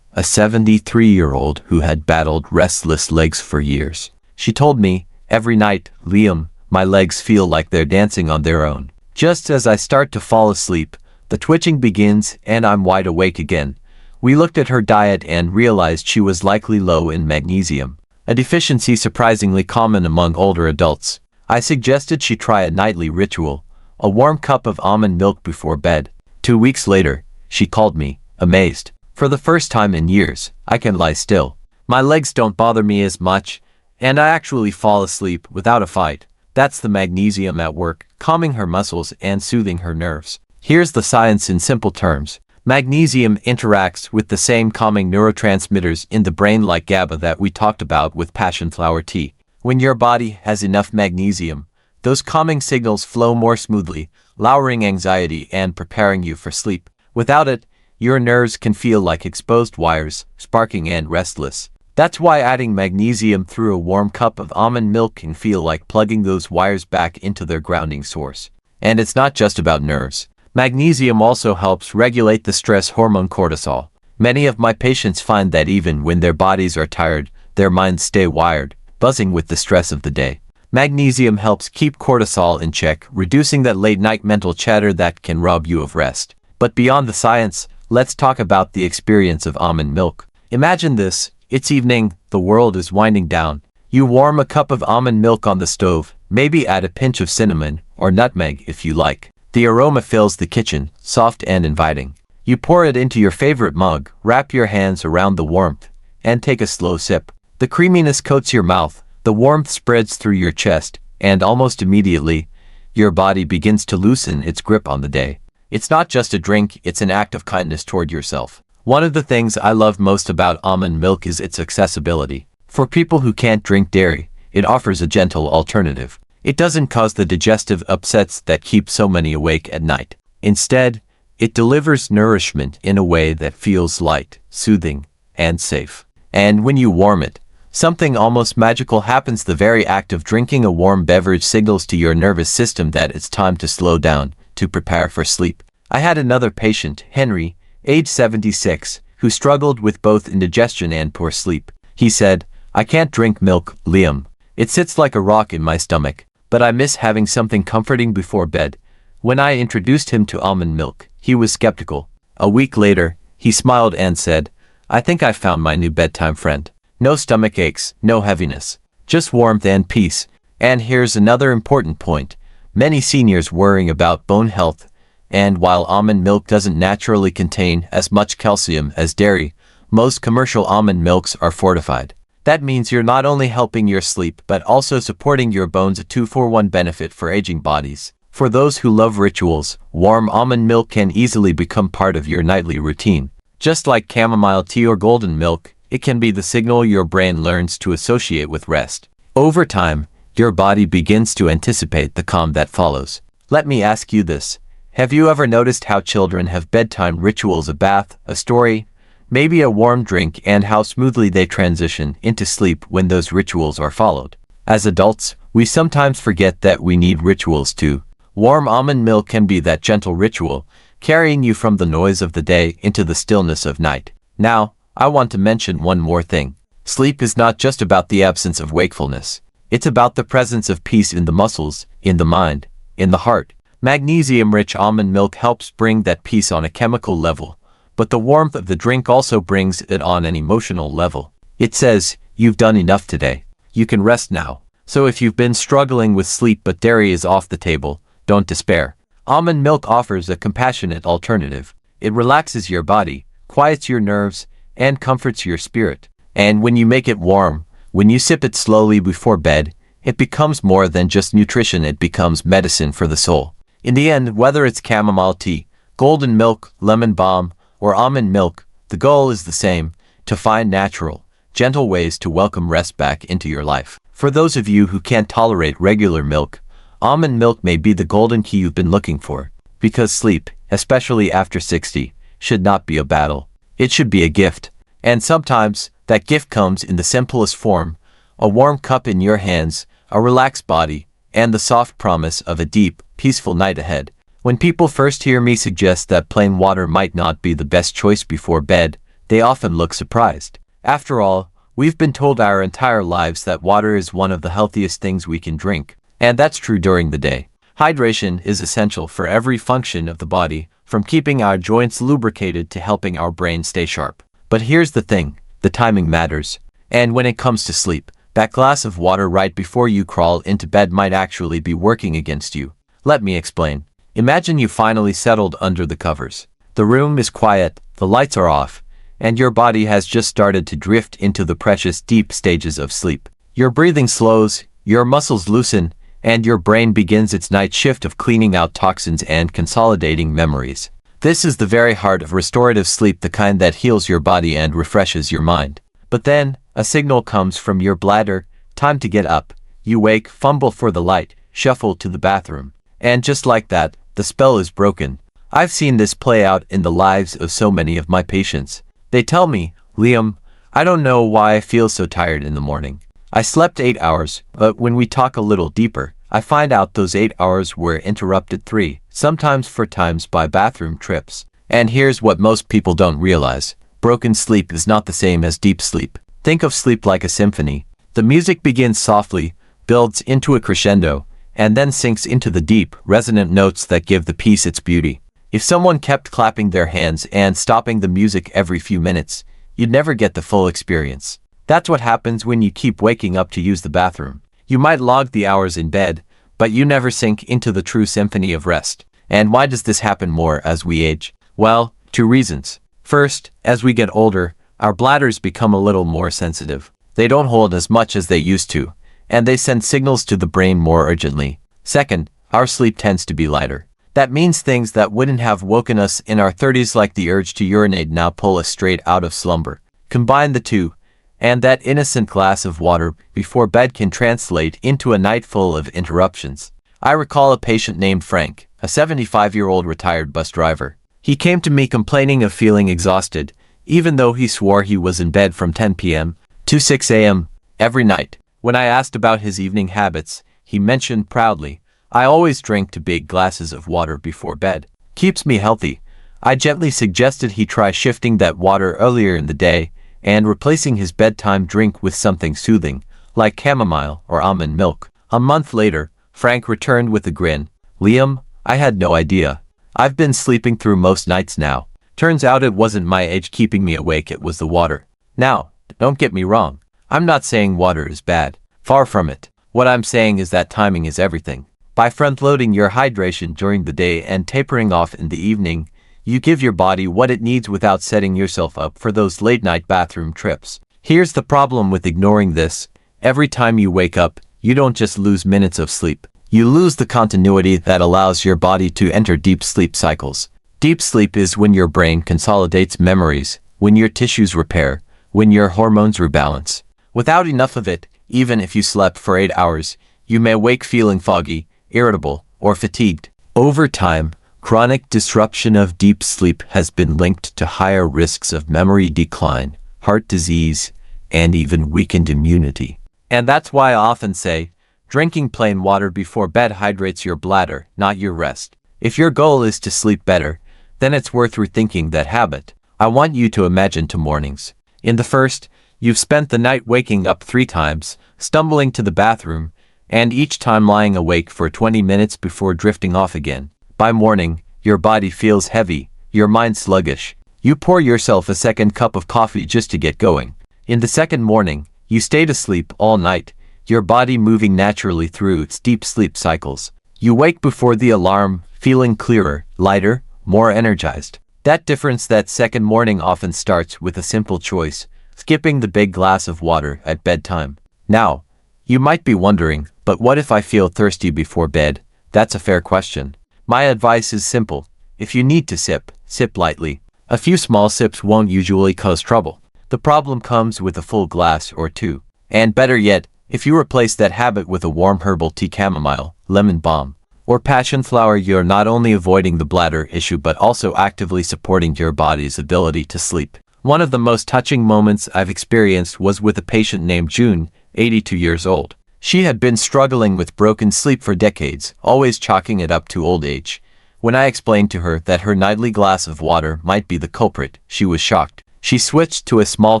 A: a 73-year-old who had battled restless legs for years. She told me, "Every night, Liam, my legs feel like they're dancing on their own. Just as I start to fall asleep, the twitching begins and I'm wide awake again." We looked at her diet and realized she was likely low in magnesium, a deficiency surprisingly common among older adults. I suggested she try a nightly ritual, a warm cup of almond milk before bed. 2 weeks later, she called me, amazed. "For the first time in years, I can lie still. My legs don't bother me as much, and I actually fall asleep without a fight." That's the magnesium at work, calming her muscles and soothing her nerves. Here's the science in simple terms. Magnesium interacts with the same calming neurotransmitters in the brain like GABA that we talked about with passion flower tea. When your body has enough magnesium, those calming signals flow more smoothly, lowering anxiety and preparing you for sleep. Without it, your nerves can feel like exposed wires, sparking and restless. That's why adding magnesium through a warm cup of almond milk can feel like plugging those wires back into their grounding source. And it's not just about nerves. Magnesium also helps regulate the stress hormone cortisol. Many of my patients find that even when their bodies are tired, their minds stay wired, buzzing with the stress of the day. Magnesium helps keep cortisol in check, reducing that late-night mental chatter that can rob you of rest. But beyond the science, let's talk about the experience of almond milk. Imagine this. It's evening, the world is winding down. You warm a cup of almond milk on the stove, maybe add a pinch of cinnamon, or nutmeg if you like. The aroma fills the kitchen, soft and inviting. You pour it into your favorite mug, wrap your hands around the warmth, and take a slow sip. The creaminess coats your mouth, the warmth spreads through your chest, and almost immediately, your body begins to loosen its grip on the day. It's not just a drink, it's an act of kindness toward yourself. One of the things I love most about almond milk is its accessibility. For people who can't drink dairy, it offers a gentle alternative. It doesn't cause the digestive upsets that keep so many awake at night. Instead, it delivers nourishment in a way that feels light, soothing, and safe. And when you warm it, something almost magical happens. The very act of drinking a warm beverage signals to your nervous system that it's time to slow down, to prepare for sleep. I had another patient, Henry, age 76, who struggled with both indigestion and poor sleep. He said, "I can't drink milk, Liam. It sits like a rock in my stomach, but I miss having something comforting before bed." When I introduced him to almond milk, he was skeptical. A week later, he smiled and said, "I think I found my new bedtime friend. No stomach aches, no heaviness, just warmth and peace." And here's another important point. Many seniors worrying about bone health, and while almond milk doesn't naturally contain as much calcium as dairy, most commercial almond milks are fortified. That means you're not only helping your sleep but also supporting your bones, a 2-for-1 benefit for aging bodies. For those who love rituals, warm almond milk can easily become part of your nightly routine. Just like chamomile tea or golden milk, it can be the signal your brain learns to associate with rest. Over time, your body begins to anticipate the calm that follows. Let me ask you this. Have you ever noticed how children have bedtime rituals, a bath, a story, maybe a warm drink, and how smoothly they transition into sleep when those rituals are followed? As adults, we sometimes forget that we need rituals too. Warm almond milk can be that gentle ritual, carrying you from the noise of the day into the stillness of night. Now, I want to mention one more thing. Sleep is not just about the absence of wakefulness. It's about the presence of peace in the muscles, in the mind, in the heart. Magnesium-rich almond milk helps bring that peace on a chemical level, but the warmth of the drink also brings it on an emotional level. It says, "You've done enough today. You can rest now." So if you've been struggling with sleep but dairy is off the table, don't despair. Almond milk offers a compassionate alternative. It relaxes your body, quiets your nerves, and comforts your spirit. And when you make it warm, when you sip it slowly before bed, it becomes more than just nutrition, it becomes medicine for the soul. In the end, whether it's chamomile tea, golden milk, lemon balm, or almond milk, the goal is the same: to find natural, gentle ways to welcome rest back into your life. For those of you who can't tolerate regular milk, almond milk may be the golden key you've been looking for, because sleep, especially after 60, should not be a battle. It should be a gift. And sometimes, that gift comes in the simplest form: a warm cup in your hands, a relaxed body, and the soft promise of a deep, peaceful night ahead. When people first hear me suggest that plain water might not be the best choice before bed, they often look surprised. After all, we've been told our entire lives that water is one of the healthiest things we can drink. And that's true during the day. Hydration is essential for every function of the body, from keeping our joints lubricated to helping our brain stay sharp. But here's the thing, the timing matters. And when it comes to sleep, that glass of water right before you crawl into bed might actually be working against you. Let me explain. Imagine you finally settled under the covers. The room is quiet, the lights are off, and your body has just started to drift into the precious deep stages of sleep. Your breathing slows, your muscles loosen, and your brain begins its night shift of cleaning out toxins and consolidating memories. This is the very heart of restorative sleep, the kind that heals your body and refreshes your mind. But then, a signal comes from your bladder: time to get up. You wake, fumble for the light, shuffle to the bathroom. And just like that, the spell is broken. I've seen this play out in the lives of so many of my patients. They tell me, "Liam, I don't know why I feel so tired in the morning. I slept 8 hours, but when we talk a little deeper, I find out those 8 hours were interrupted 3, sometimes 4 times by bathroom trips." And here's what most people don't realize. Broken sleep is not the same as deep sleep. Think of sleep like a symphony. The music begins softly, builds into a crescendo, and then sinks into the deep, resonant notes that give the piece its beauty. If someone kept clapping their hands and stopping the music every few minutes, you'd never get the full experience. That's what happens when you keep waking up to use the bathroom. You might log the hours in bed, but you never sink into the true symphony of rest. And why does this happen more as we age? Well, 2 reasons. First, as we get older, our bladders become a little more sensitive. They don't hold as much as they used to, and they send signals to the brain more urgently. Second, our sleep tends to be lighter. That means things that wouldn't have woken us in our 30s, like the urge to urinate, now pull us straight out of slumber. Combine the two, and that innocent glass of water before bed can translate into a night full of interruptions. I recall a patient named Frank, a 75-year-old retired bus driver. He came to me complaining of feeling exhausted, even though he swore he was in bed from 10 p.m. to 6 a.m. every night. When I asked about his evening habits, he mentioned proudly, "I always drink 2 big glasses of water before bed. Keeps me healthy. I gently suggested he try shifting that water earlier in the day and replacing his bedtime drink with something soothing, like chamomile or almond milk. A month later, Frank returned with a grin. "Liam, I had no idea. I've been sleeping through most nights now. Turns out it wasn't my age keeping me awake, it was the water." Now, don't get me wrong. I'm not saying water is bad. Far from it. What I'm saying is that timing is everything. By front-loading your hydration during the day and tapering off in the evening, you give your body what it needs without setting yourself up for those late-night bathroom trips. Here's the problem with ignoring this. Every time you wake up, you don't just lose minutes of sleep. You lose the continuity that allows your body to enter deep sleep cycles. Deep sleep is when your brain consolidates memories, when your tissues repair, when your hormones rebalance. Without enough of it, even if you slept for 8 hours, you may wake feeling foggy, irritable, or fatigued. Over time, chronic disruption of deep sleep has been linked to higher risks of memory decline, heart disease, and even weakened immunity. And that's why I often say, drinking plain water before bed hydrates your bladder, not your rest. If your goal is to sleep better, then it's worth rethinking that habit. I want you to imagine 2 mornings. In the first, you've spent the night waking up 3 times, stumbling to the bathroom, and each time lying awake for 20 minutes before drifting off again. By morning, your body feels heavy, your mind sluggish. You pour yourself a second cup of coffee just to get going. In the second morning, you stayed asleep all night, your body moving naturally through its deep sleep cycles. You wake before the alarm, feeling clearer, lighter, more energized. That difference that second morning often starts with a simple choice: skipping the big glass of water at bedtime. Now, you might be wondering, but what if I feel thirsty before bed? That's a fair question. My advice is simple. If you need to sip, sip lightly. A few small sips won't usually cause trouble. The problem comes with a full glass or 2. And better yet, if you replace that habit with a warm herbal tea, chamomile, lemon balm, or passion flower, you're not only avoiding the bladder issue but also actively supporting your body's ability to sleep. One of the most touching moments I've experienced was with a patient named June, 82 years old. She had been struggling with broken sleep for decades, always chalking it up to old age. When I explained to her that her nightly glass of water might be the culprit, she was shocked. She switched to a small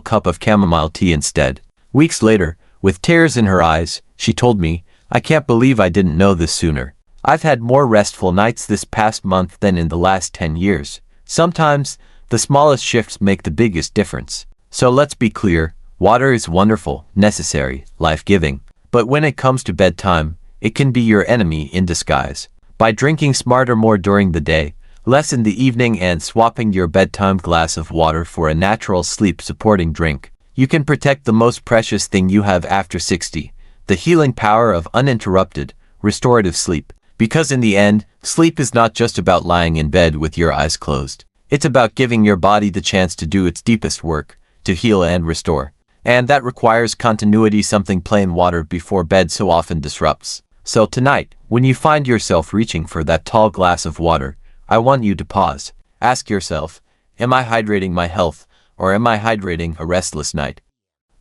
A: cup of chamomile tea instead. Weeks later, with tears in her eyes, she told me, "I can't believe I didn't know this sooner. I've had more restful nights this past month than in the last 10 years. Sometimes, the smallest shifts make the biggest difference." So let's be clear, water is wonderful, necessary, life-giving. But when it comes to bedtime, it can be your enemy in disguise. By drinking smarter more during the day, less in the evening, and swapping your bedtime glass of water for a natural sleep-supporting drink, you can protect the most precious thing you have after 60, the healing power of uninterrupted, restorative sleep. Because in the end, sleep is not just about lying in bed with your eyes closed. It's about giving your body the chance to do its deepest work, to heal and restore. And that requires continuity, something plain water before bed so often disrupts. So tonight, when you find yourself reaching for that tall glass of water, I want you to pause. Ask yourself, am I hydrating my health, or am I hydrating a restless night?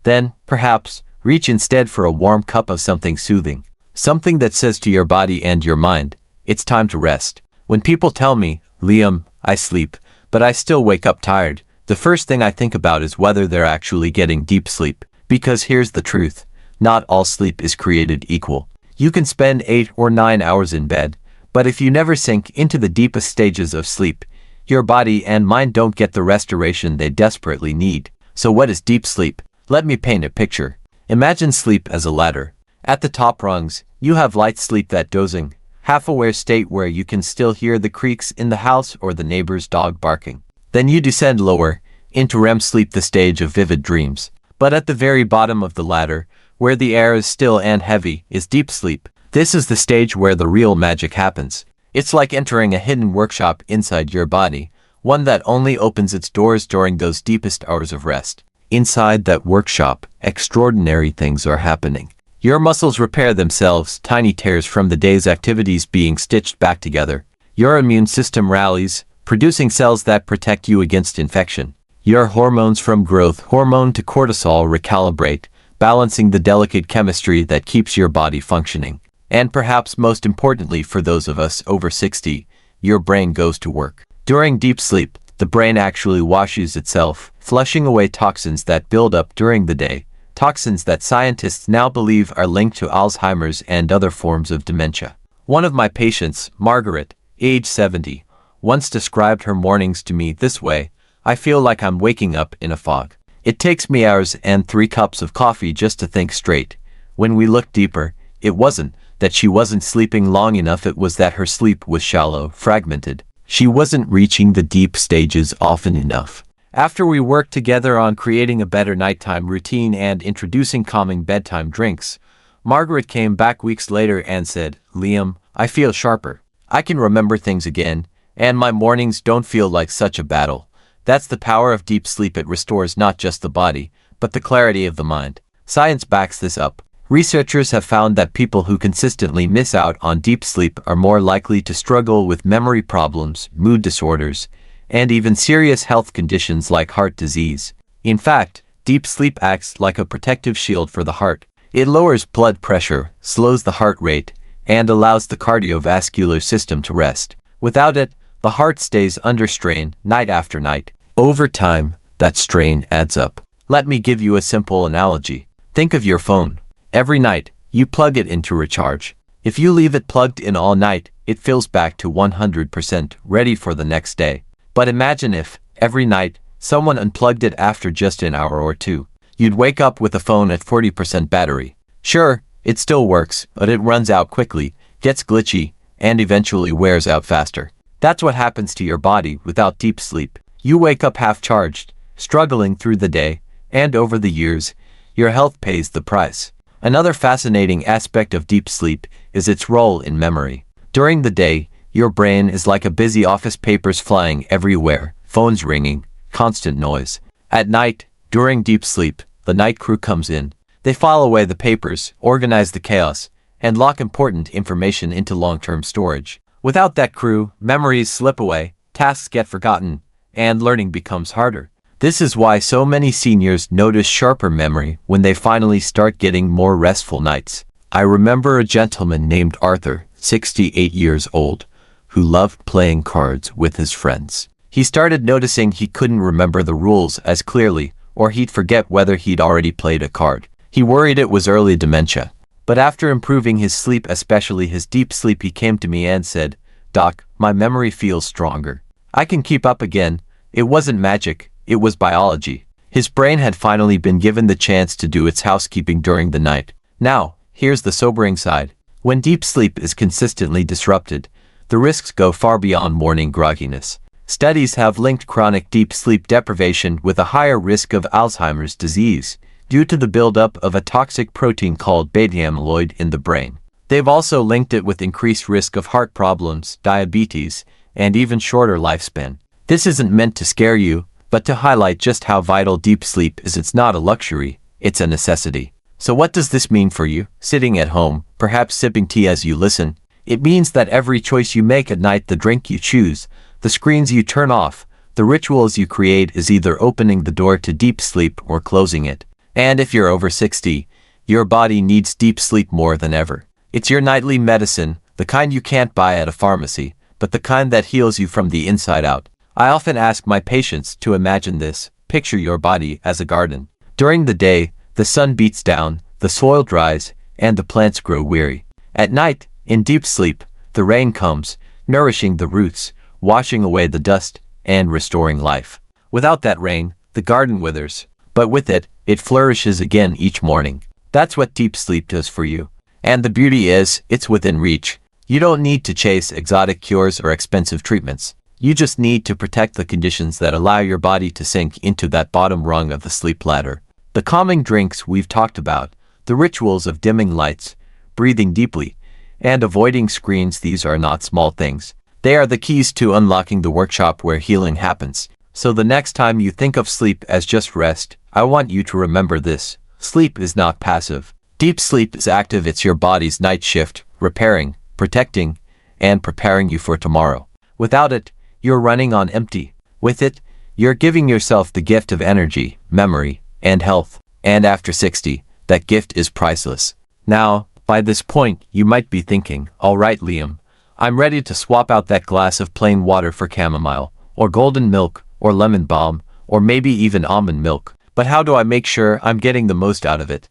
A: Then, perhaps, reach instead for a warm cup of something soothing. Something that says to your body and your mind, it's time to rest. When people tell me, "Liam, I sleep, but I still wake up tired," the first thing I think about is whether they're actually getting deep sleep. Because here's the truth. Not all sleep is created equal. You can spend 8 or 9 hours in bed, but if you never sink into the deepest stages of sleep, your body and mind don't get the restoration they desperately need. So what is deep sleep? Let me paint a picture. Imagine sleep as a ladder. At the top rungs, you have light sleep, that dozing, half-aware state where you can still hear the creaks in the house or the neighbor's dog barking. Then you descend lower, into REM sleep, the stage of vivid dreams. But at the very bottom of the ladder, where the air is still and heavy, is deep sleep. This is the stage where the real magic happens. It's like entering a hidden workshop inside your body, one that only opens its doors during those deepest hours of rest. Inside that workshop, extraordinary things are happening. Your muscles repair themselves, tiny tears from the day's activities being stitched back together. Your immune system rallies, producing cells that protect you against infection. Your hormones, from growth hormone to cortisol, recalibrate, balancing the delicate chemistry that keeps your body functioning. And perhaps most importantly for those of us over 60, your brain goes to work. During deep sleep, the brain actually washes itself, flushing away toxins that build up during the day, toxins that scientists now believe are linked to Alzheimer's and other forms of dementia. One of my patients, Margaret, age 70, once described her mornings to me this way: "I feel like I'm waking up in a fog. It takes me hours and 3 cups of coffee just to think straight." When we looked deeper, it wasn't that she wasn't sleeping long enough, it was that her sleep was shallow, fragmented. She wasn't reaching the deep stages often enough. After we worked together on creating a better nighttime routine and introducing calming bedtime drinks, Margaret came back weeks later and said, "Liam, I feel sharper. I can remember things again, and my mornings don't feel like such a battle." That's the power of deep sleep. It restores not just the body, but the clarity of the mind. Science backs this up. Researchers have found that people who consistently miss out on deep sleep are more likely to struggle with memory problems, mood disorders, and even serious health conditions like heart disease. In fact, deep sleep acts like a protective shield for the heart. It lowers blood pressure, slows the heart rate, and allows the cardiovascular system to rest. Without it, the heart stays under strain night after night. Over time, that strain adds up. Let me give you a simple analogy. Think of your phone. Every night, you plug it in to recharge. If you leave it plugged in all night, it fills back to 100% ready for the next day. But imagine if, every night, someone unplugged it after just an hour or two. You'd wake up with the phone at 40% battery. Sure, it still works, but it runs out quickly, gets glitchy, and eventually wears out faster. That's what happens to your body without deep sleep. You wake up half-charged, struggling through the day, and over the years, your health pays the price. Another fascinating aspect of deep sleep is its role in memory. During the day, your brain is like a busy office, papers flying everywhere, phones ringing, constant noise. At night, during deep sleep, the night crew comes in. They file away the papers, organize the chaos, and lock important information into long-term storage. Without that crew, memories slip away, tasks get forgotten, and learning becomes harder. This is why so many seniors notice sharper memory when they finally start getting more restful nights. I remember a gentleman named Arthur, 68 years old, who loved playing cards with his friends. He started noticing he couldn't remember the rules as clearly, or he'd forget whether he'd already played a card. He worried it was early dementia. But after improving his sleep, especially his deep sleep, he came to me and said, "Doc, my memory feels stronger. I can keep up again." It wasn't magic, it was biology. His brain had finally been given the chance to do its housekeeping during the night. Now, here's the sobering side. When deep sleep is consistently disrupted, the risks go far beyond morning grogginess. Studies have linked chronic deep sleep deprivation with a higher risk of Alzheimer's disease, due to the buildup of a toxic protein called beta amyloid in the brain. They've also linked it with increased risk of heart problems, diabetes, and even shorter lifespan. This isn't meant to scare you, but to highlight just how vital deep sleep is. It's not a luxury, it's a necessity. So what does this mean for you, sitting at home, perhaps sipping tea as you listen? It means that every choice you make at night, the drink you choose, the screens you turn off, the rituals you create, is either opening the door to deep sleep or closing it. And if you're over 60, your body needs deep sleep more than ever. It's your nightly medicine, the kind you can't buy at a pharmacy, but the kind that heals you from the inside out. I often ask my patients to imagine this. Picture your body as a garden. During the day, the sun beats down, the soil dries, and the plants grow weary. At night, in deep sleep, the rain comes, nourishing the roots, washing away the dust, and restoring life. Without that rain, the garden withers, but with it, it flourishes again each morning. That's what deep sleep does for you. And the beauty is, it's within reach. You don't need to chase exotic cures or expensive treatments. You just need to protect the conditions that allow your body to sink into that bottom rung of the sleep ladder. The calming drinks we've talked about, the rituals of dimming lights, breathing deeply, and avoiding screens, these are not small things. They are the keys to unlocking the workshop where healing happens. So the next time you think of sleep as just rest, I want you to remember this. Sleep is not passive. Deep sleep is active. It's your body's night shift, repairing, protecting, and preparing you for tomorrow. Without it, you're running on empty. With it, you're giving yourself the gift of energy, memory, and health. And after 60, that gift is priceless. Now, by this point, you might be thinking, all right, Liam, I'm ready to swap out that glass of plain water for chamomile. or golden milk, or lemon balm, or maybe even almond milk. But how do I make sure I'm getting the most out of it?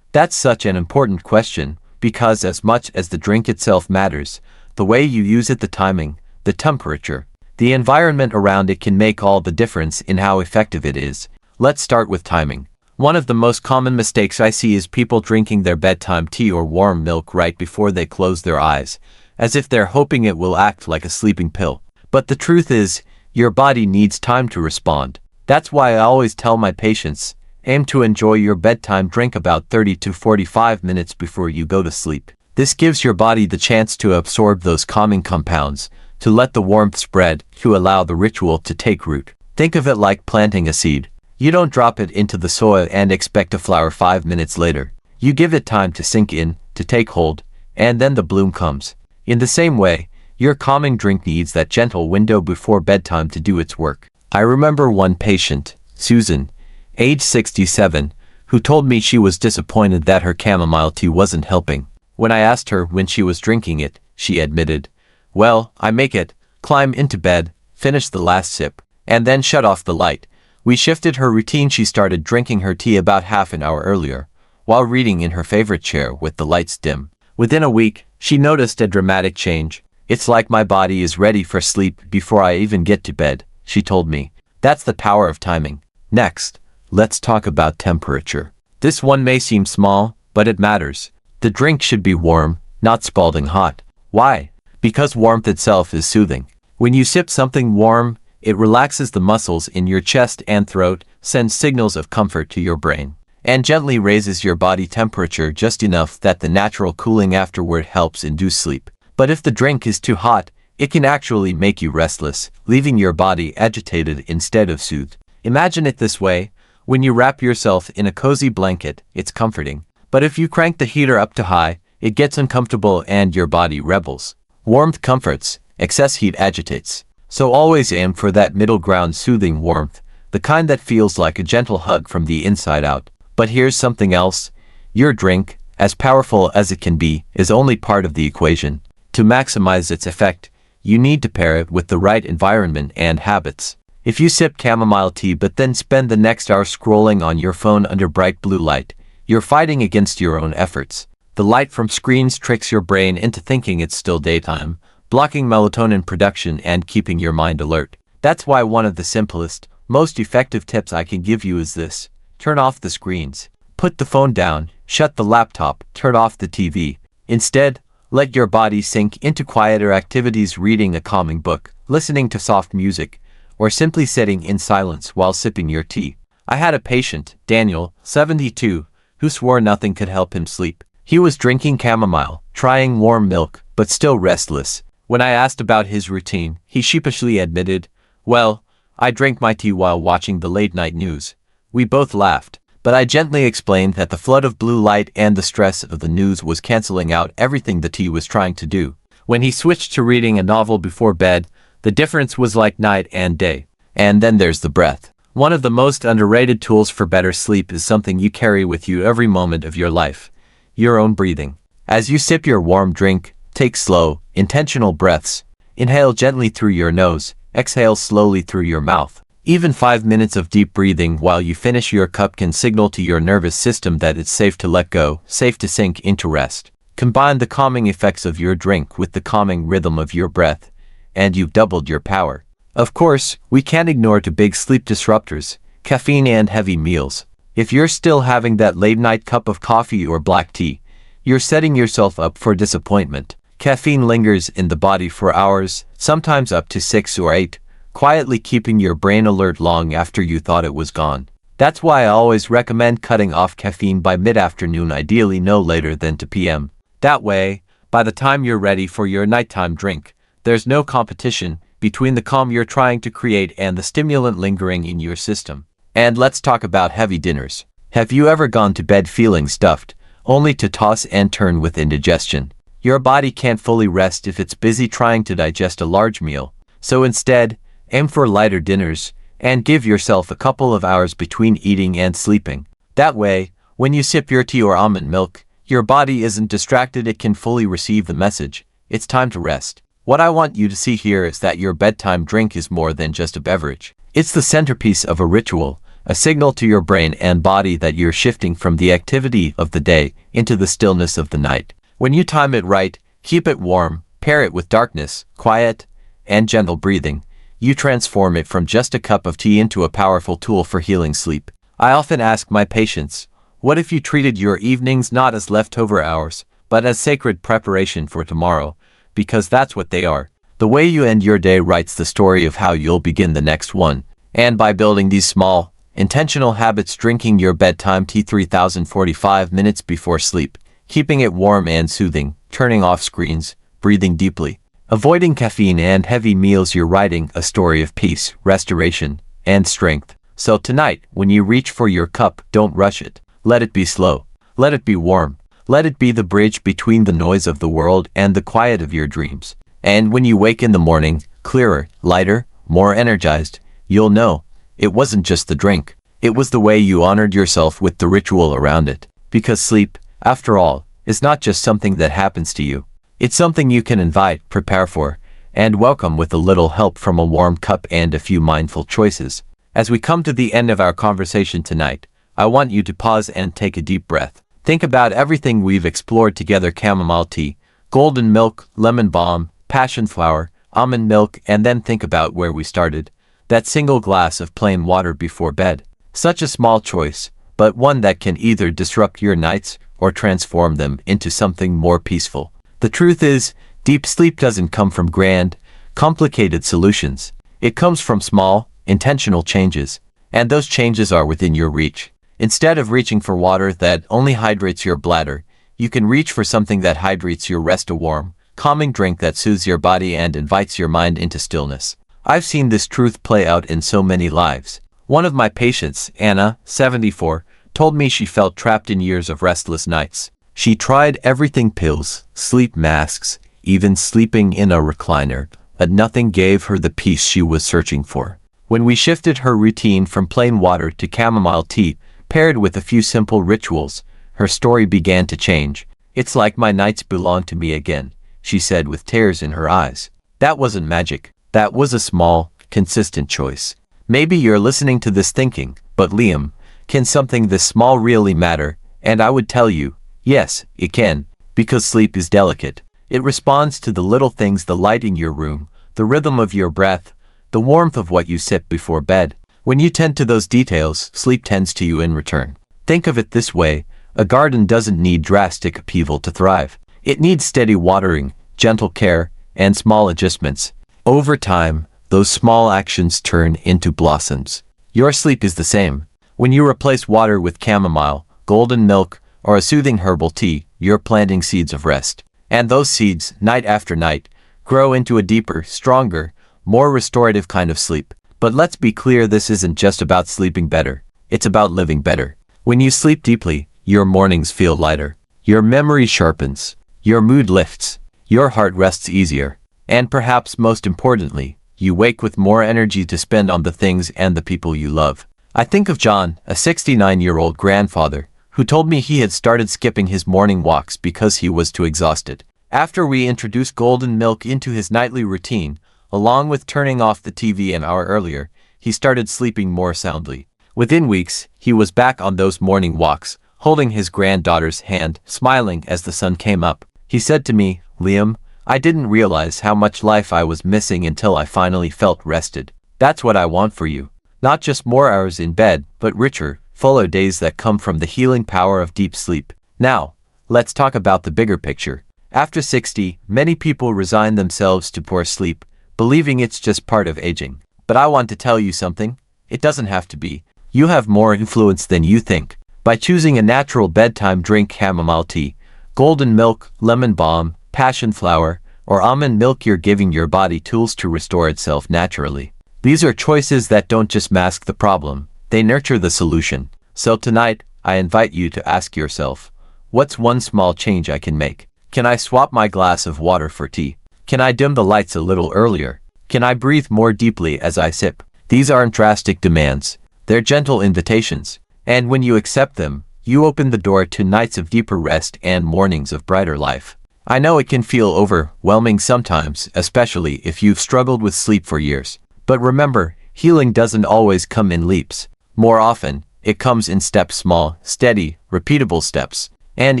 A: That's such an important question, because as much as the drink itself matters, the way you use it, the timing, the temperature, the environment around it can make all the difference in how effective it is. Let's start with timing. One of the most common mistakes I see is people drinking their bedtime tea or warm milk right before they close their eyes, as if they're hoping it will act like a sleeping pill. But the truth is, your body needs time to respond. That's why I always tell my patients, aim to enjoy your bedtime drink about 30 to 45 minutes before you go to sleep. This gives your body the chance to absorb those calming compounds, to let the warmth spread, to allow the ritual to take root. Think of it like planting a seed. You don't drop it into the soil and expect a flower 5 minutes later. You give it time to sink in, to take hold, and then the bloom comes. In the same way, your calming drink needs that gentle window before bedtime to do its work. I remember one patient, Susan, age 67, who told me she was disappointed that her chamomile tea wasn't helping. When I asked her when she was drinking it, she admitted, "Well, I make it, climb into bed, finish the last sip, and then shut off the light." We shifted her routine. She started drinking her tea about half an hour earlier, while reading in her favorite chair with the lights dim. Within a week, she noticed a dramatic change. "It's like my body is ready for sleep before I even get to bed," she told me. That's the power of timing. Next, let's talk about temperature. This one may seem small, but it matters. The drink should be warm, not scalding hot. Why? Because warmth itself is soothing. When you sip something warm, it relaxes the muscles in your chest and throat, sends signals of comfort to your brain, and gently raises your body temperature just enough that the natural cooling afterward helps induce sleep. But if the drink is too hot, it can actually make you restless, leaving your body agitated instead of soothed. Imagine it this way: when you wrap yourself in a cozy blanket, it's comforting. But if you crank the heater up too high, it gets uncomfortable and your body rebels. Warmth comforts, excess heat agitates. So always aim for that middle ground, soothing warmth, the kind that feels like a gentle hug from the inside out. But here's something else. Your drink, as powerful as it can be, is only part of the equation. To maximize its effect, you need to pair it with the right environment and habits. If you sip chamomile tea but then spend the next hour scrolling on your phone under bright blue light, you're fighting against your own efforts. The light from screens tricks your brain into thinking it's still daytime, blocking melatonin production and keeping your mind alert. That's why one of the simplest, most effective tips I can give you is this: turn off the screens. Put the phone down, shut the laptop, turn off the TV. Instead, let your body sink into quieter activities, reading a calming book, listening to soft music, or simply sitting in silence while sipping your tea. I had a patient, Daniel, 72, who swore nothing could help him sleep. He was drinking chamomile, trying warm milk, but still restless. When I asked about his routine, he sheepishly admitted, "Well, I drank my tea while watching the late-night news." We both laughed, but I gently explained that the flood of blue light and the stress of the news was canceling out everything the tea was trying to do. When he switched to reading a novel before bed, the difference was like night and day. And then there's the breath. One of the most underrated tools for better sleep is something you carry with you every moment of your life: your own breathing. As you sip your warm drink, take slow, intentional breaths. Inhale gently through your nose, exhale slowly through your mouth. Even 5 minutes of deep breathing while you finish your cup can signal to your nervous system that it's safe to let go, safe to sink into rest. Combine the calming effects of your drink with the calming rhythm of your breath, and you've doubled your power. Of course, we can't ignore two big sleep disruptors: caffeine and heavy meals. If you're still having that late-night cup of coffee or black tea, you're setting yourself up for disappointment. Caffeine lingers in the body for hours, sometimes up to 6 or 8, quietly keeping your brain alert long after you thought it was gone. That's why I always recommend cutting off caffeine by mid-afternoon, ideally no later than 2 p.m. That way, by the time you're ready for your nighttime drink, there's no competition between the calm you're trying to create and the stimulant lingering in your system. And let's talk about heavy dinners. Have you ever gone to bed feeling stuffed, only to toss and turn with indigestion? Your body can't fully rest if it's busy trying to digest a large meal. So instead, aim for lighter dinners, and give yourself a couple of hours between eating and sleeping. That way, when you sip your tea or almond milk, your body isn't distracted, it can fully receive the message: it's time to rest. What I want you to see here is that your bedtime drink is more than just a beverage. It's the centerpiece of a ritual, a signal to your brain and body that you're shifting from the activity of the day into the stillness of the night. When you time it right, keep it warm, pair it with darkness, quiet, and gentle breathing, you transform it from just a cup of tea into a powerful tool for healing sleep. I often ask my patients, what if you treated your evenings not as leftover hours, but as sacred preparation for tomorrow? Because that's what they are. The way you end your day writes the story of how you'll begin the next one. And by building these small, intentional habits, drinking your bedtime tea 3045 minutes before sleep, keeping it warm and soothing, turning off screens, breathing deeply, avoiding caffeine and heavy meals, you're writing a story of peace, restoration, and strength. So tonight, when you reach for your cup, don't rush it. Let it be slow. Let it be warm. Let it be the bridge between the noise of the world and the quiet of your dreams. And when you wake in the morning, clearer, lighter, more energized, you'll know it wasn't just the drink. It was the way you honored yourself with the ritual around it. Because sleep, after all, is not just something that happens to you. It's something you can invite, prepare for, and welcome with a little help from a warm cup and a few mindful choices. As we come to the end of our conversation tonight, I want you to pause and take a deep breath. Think about everything we've explored together: chamomile tea, golden milk, lemon balm, passion flower, almond milk, and then think about where we started. That single glass of plain water before bed. Such a small choice, but one that can either disrupt your nights or transform them into something more peaceful. The truth is, deep sleep doesn't come from grand, complicated solutions. It comes from small, intentional changes, and those changes are within your reach. Instead of reaching for water that only hydrates your bladder, you can reach for something that hydrates your rest, a warm, calming drink that soothes your body and invites your mind into stillness. I've seen this truth play out in so many lives. One of my patients, Anna, 74, told me she felt trapped in years of restless nights. She tried everything: pills, sleep masks, even sleeping in a recliner, but nothing gave her the peace she was searching for. When we shifted her routine from plain water to chamomile tea, paired with a few simple rituals, her story began to change. "It's like my nights belong to me again," she said with tears in her eyes. That wasn't magic. That was a small, consistent choice. Maybe you're listening to this thinking, but Liam, can something this small really matter? And I would tell you, yes, it can, because sleep is delicate. It responds to the little things: the light in your room, the rhythm of your breath, the warmth of what you sip before bed. When you tend to those details, sleep tends to you in return. Think of it this way: a garden doesn't need drastic upheaval to thrive. It needs steady watering, gentle care, and small adjustments. Over time, those small actions turn into blossoms. Your sleep is the same. When you replace water with chamomile, golden milk, or a soothing herbal tea, you're planting seeds of rest. And those seeds, night after night, grow into a deeper, stronger, more restorative kind of sleep. But let's be clear, this isn't just about sleeping better. It's about living better. When you sleep deeply, your mornings feel lighter. Your memory sharpens. Your mood lifts. Your heart rests easier. And perhaps most importantly, you wake with more energy to spend on the things and the people you love. I think of John, a 69-year-old grandfather, who told me he had started skipping his morning walks because he was too exhausted. After we introduced golden milk into his nightly routine, along with turning off the TV an hour earlier, he started sleeping more soundly. Within weeks, he was back on those morning walks, holding his granddaughter's hand, smiling as the sun came up. He said to me, "Liam, I didn't realize how much life I was missing until I finally felt rested." That's what I want for you. Not just more hours in bed, but richer, fuller days that come from the healing power of deep sleep. Now, let's talk about the bigger picture. After 60, many people resign themselves to poor sleep, believing it's just part of aging. But I want to tell you something. It doesn't have to be. You have more influence than you think. By choosing a natural bedtime drink, chamomile tea, golden milk, lemon balm, passion flower, or almond milk, you're giving your body tools to restore itself naturally. These are choices that don't just mask the problem, they nurture the solution. So tonight, I invite you to ask yourself, what's one small change I can make? Can I swap my glass of water for tea? Can I dim the lights a little earlier? Can I breathe more deeply as I sip? These aren't drastic demands. They're gentle invitations. And when you accept them, you open the door to nights of deeper rest and mornings of brighter life. I know it can feel overwhelming sometimes, especially if you've struggled with sleep for years. But remember, healing doesn't always come in leaps. More often, it comes in steps, small, steady, repeatable steps. And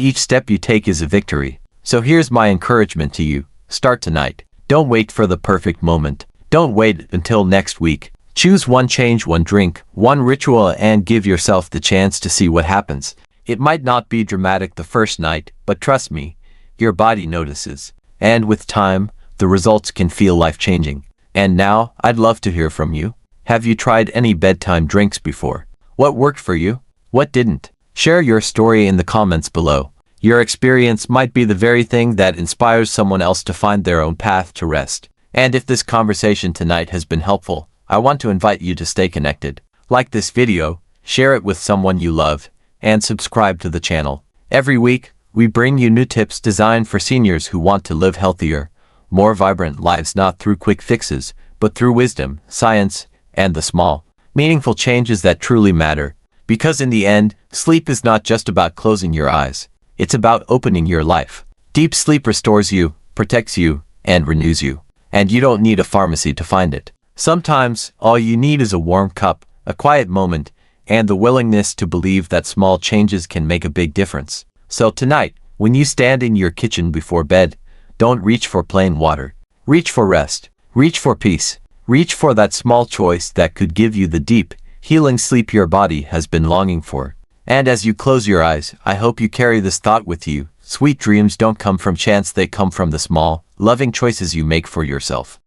A: each step you take is a victory. So here's my encouragement to you. Start tonight. Don't wait for the perfect moment. Don't wait until next week. Choose one change, one drink, one ritual, and give yourself the chance to see what happens. It might not be dramatic the first night, but trust me, your body notices. And with time, the results can feel life-changing. And now, I'd love to hear from you. Have you tried any bedtime drinks before? What worked for you? What didn't? Share your story in the comments below. Your experience might be the very thing that inspires someone else to find their own path to rest. And if this conversation tonight has been helpful, I want to invite you to stay connected. Like this video, share it with someone you love, and subscribe to the channel. Every week, we bring you new tips designed for seniors who want to live healthier, more vibrant lives, not through quick fixes, but through wisdom, science, and the small, meaningful changes that truly matter. Because in the end, sleep is not just about closing your eyes. It's about opening your life. Deep sleep restores you, protects you, and renews you. And you don't need a pharmacy to find it. Sometimes, all you need is a warm cup, a quiet moment, and the willingness to believe that small changes can make a big difference. So tonight, when you stand in your kitchen before bed, don't reach for plain water. Reach for rest. Reach for peace. Reach for that small choice that could give you the deep, healing sleep your body has been longing for. And as you close your eyes, I hope you carry this thought with you. Sweet dreams don't come from chance, they come from the small, loving choices you make for yourself.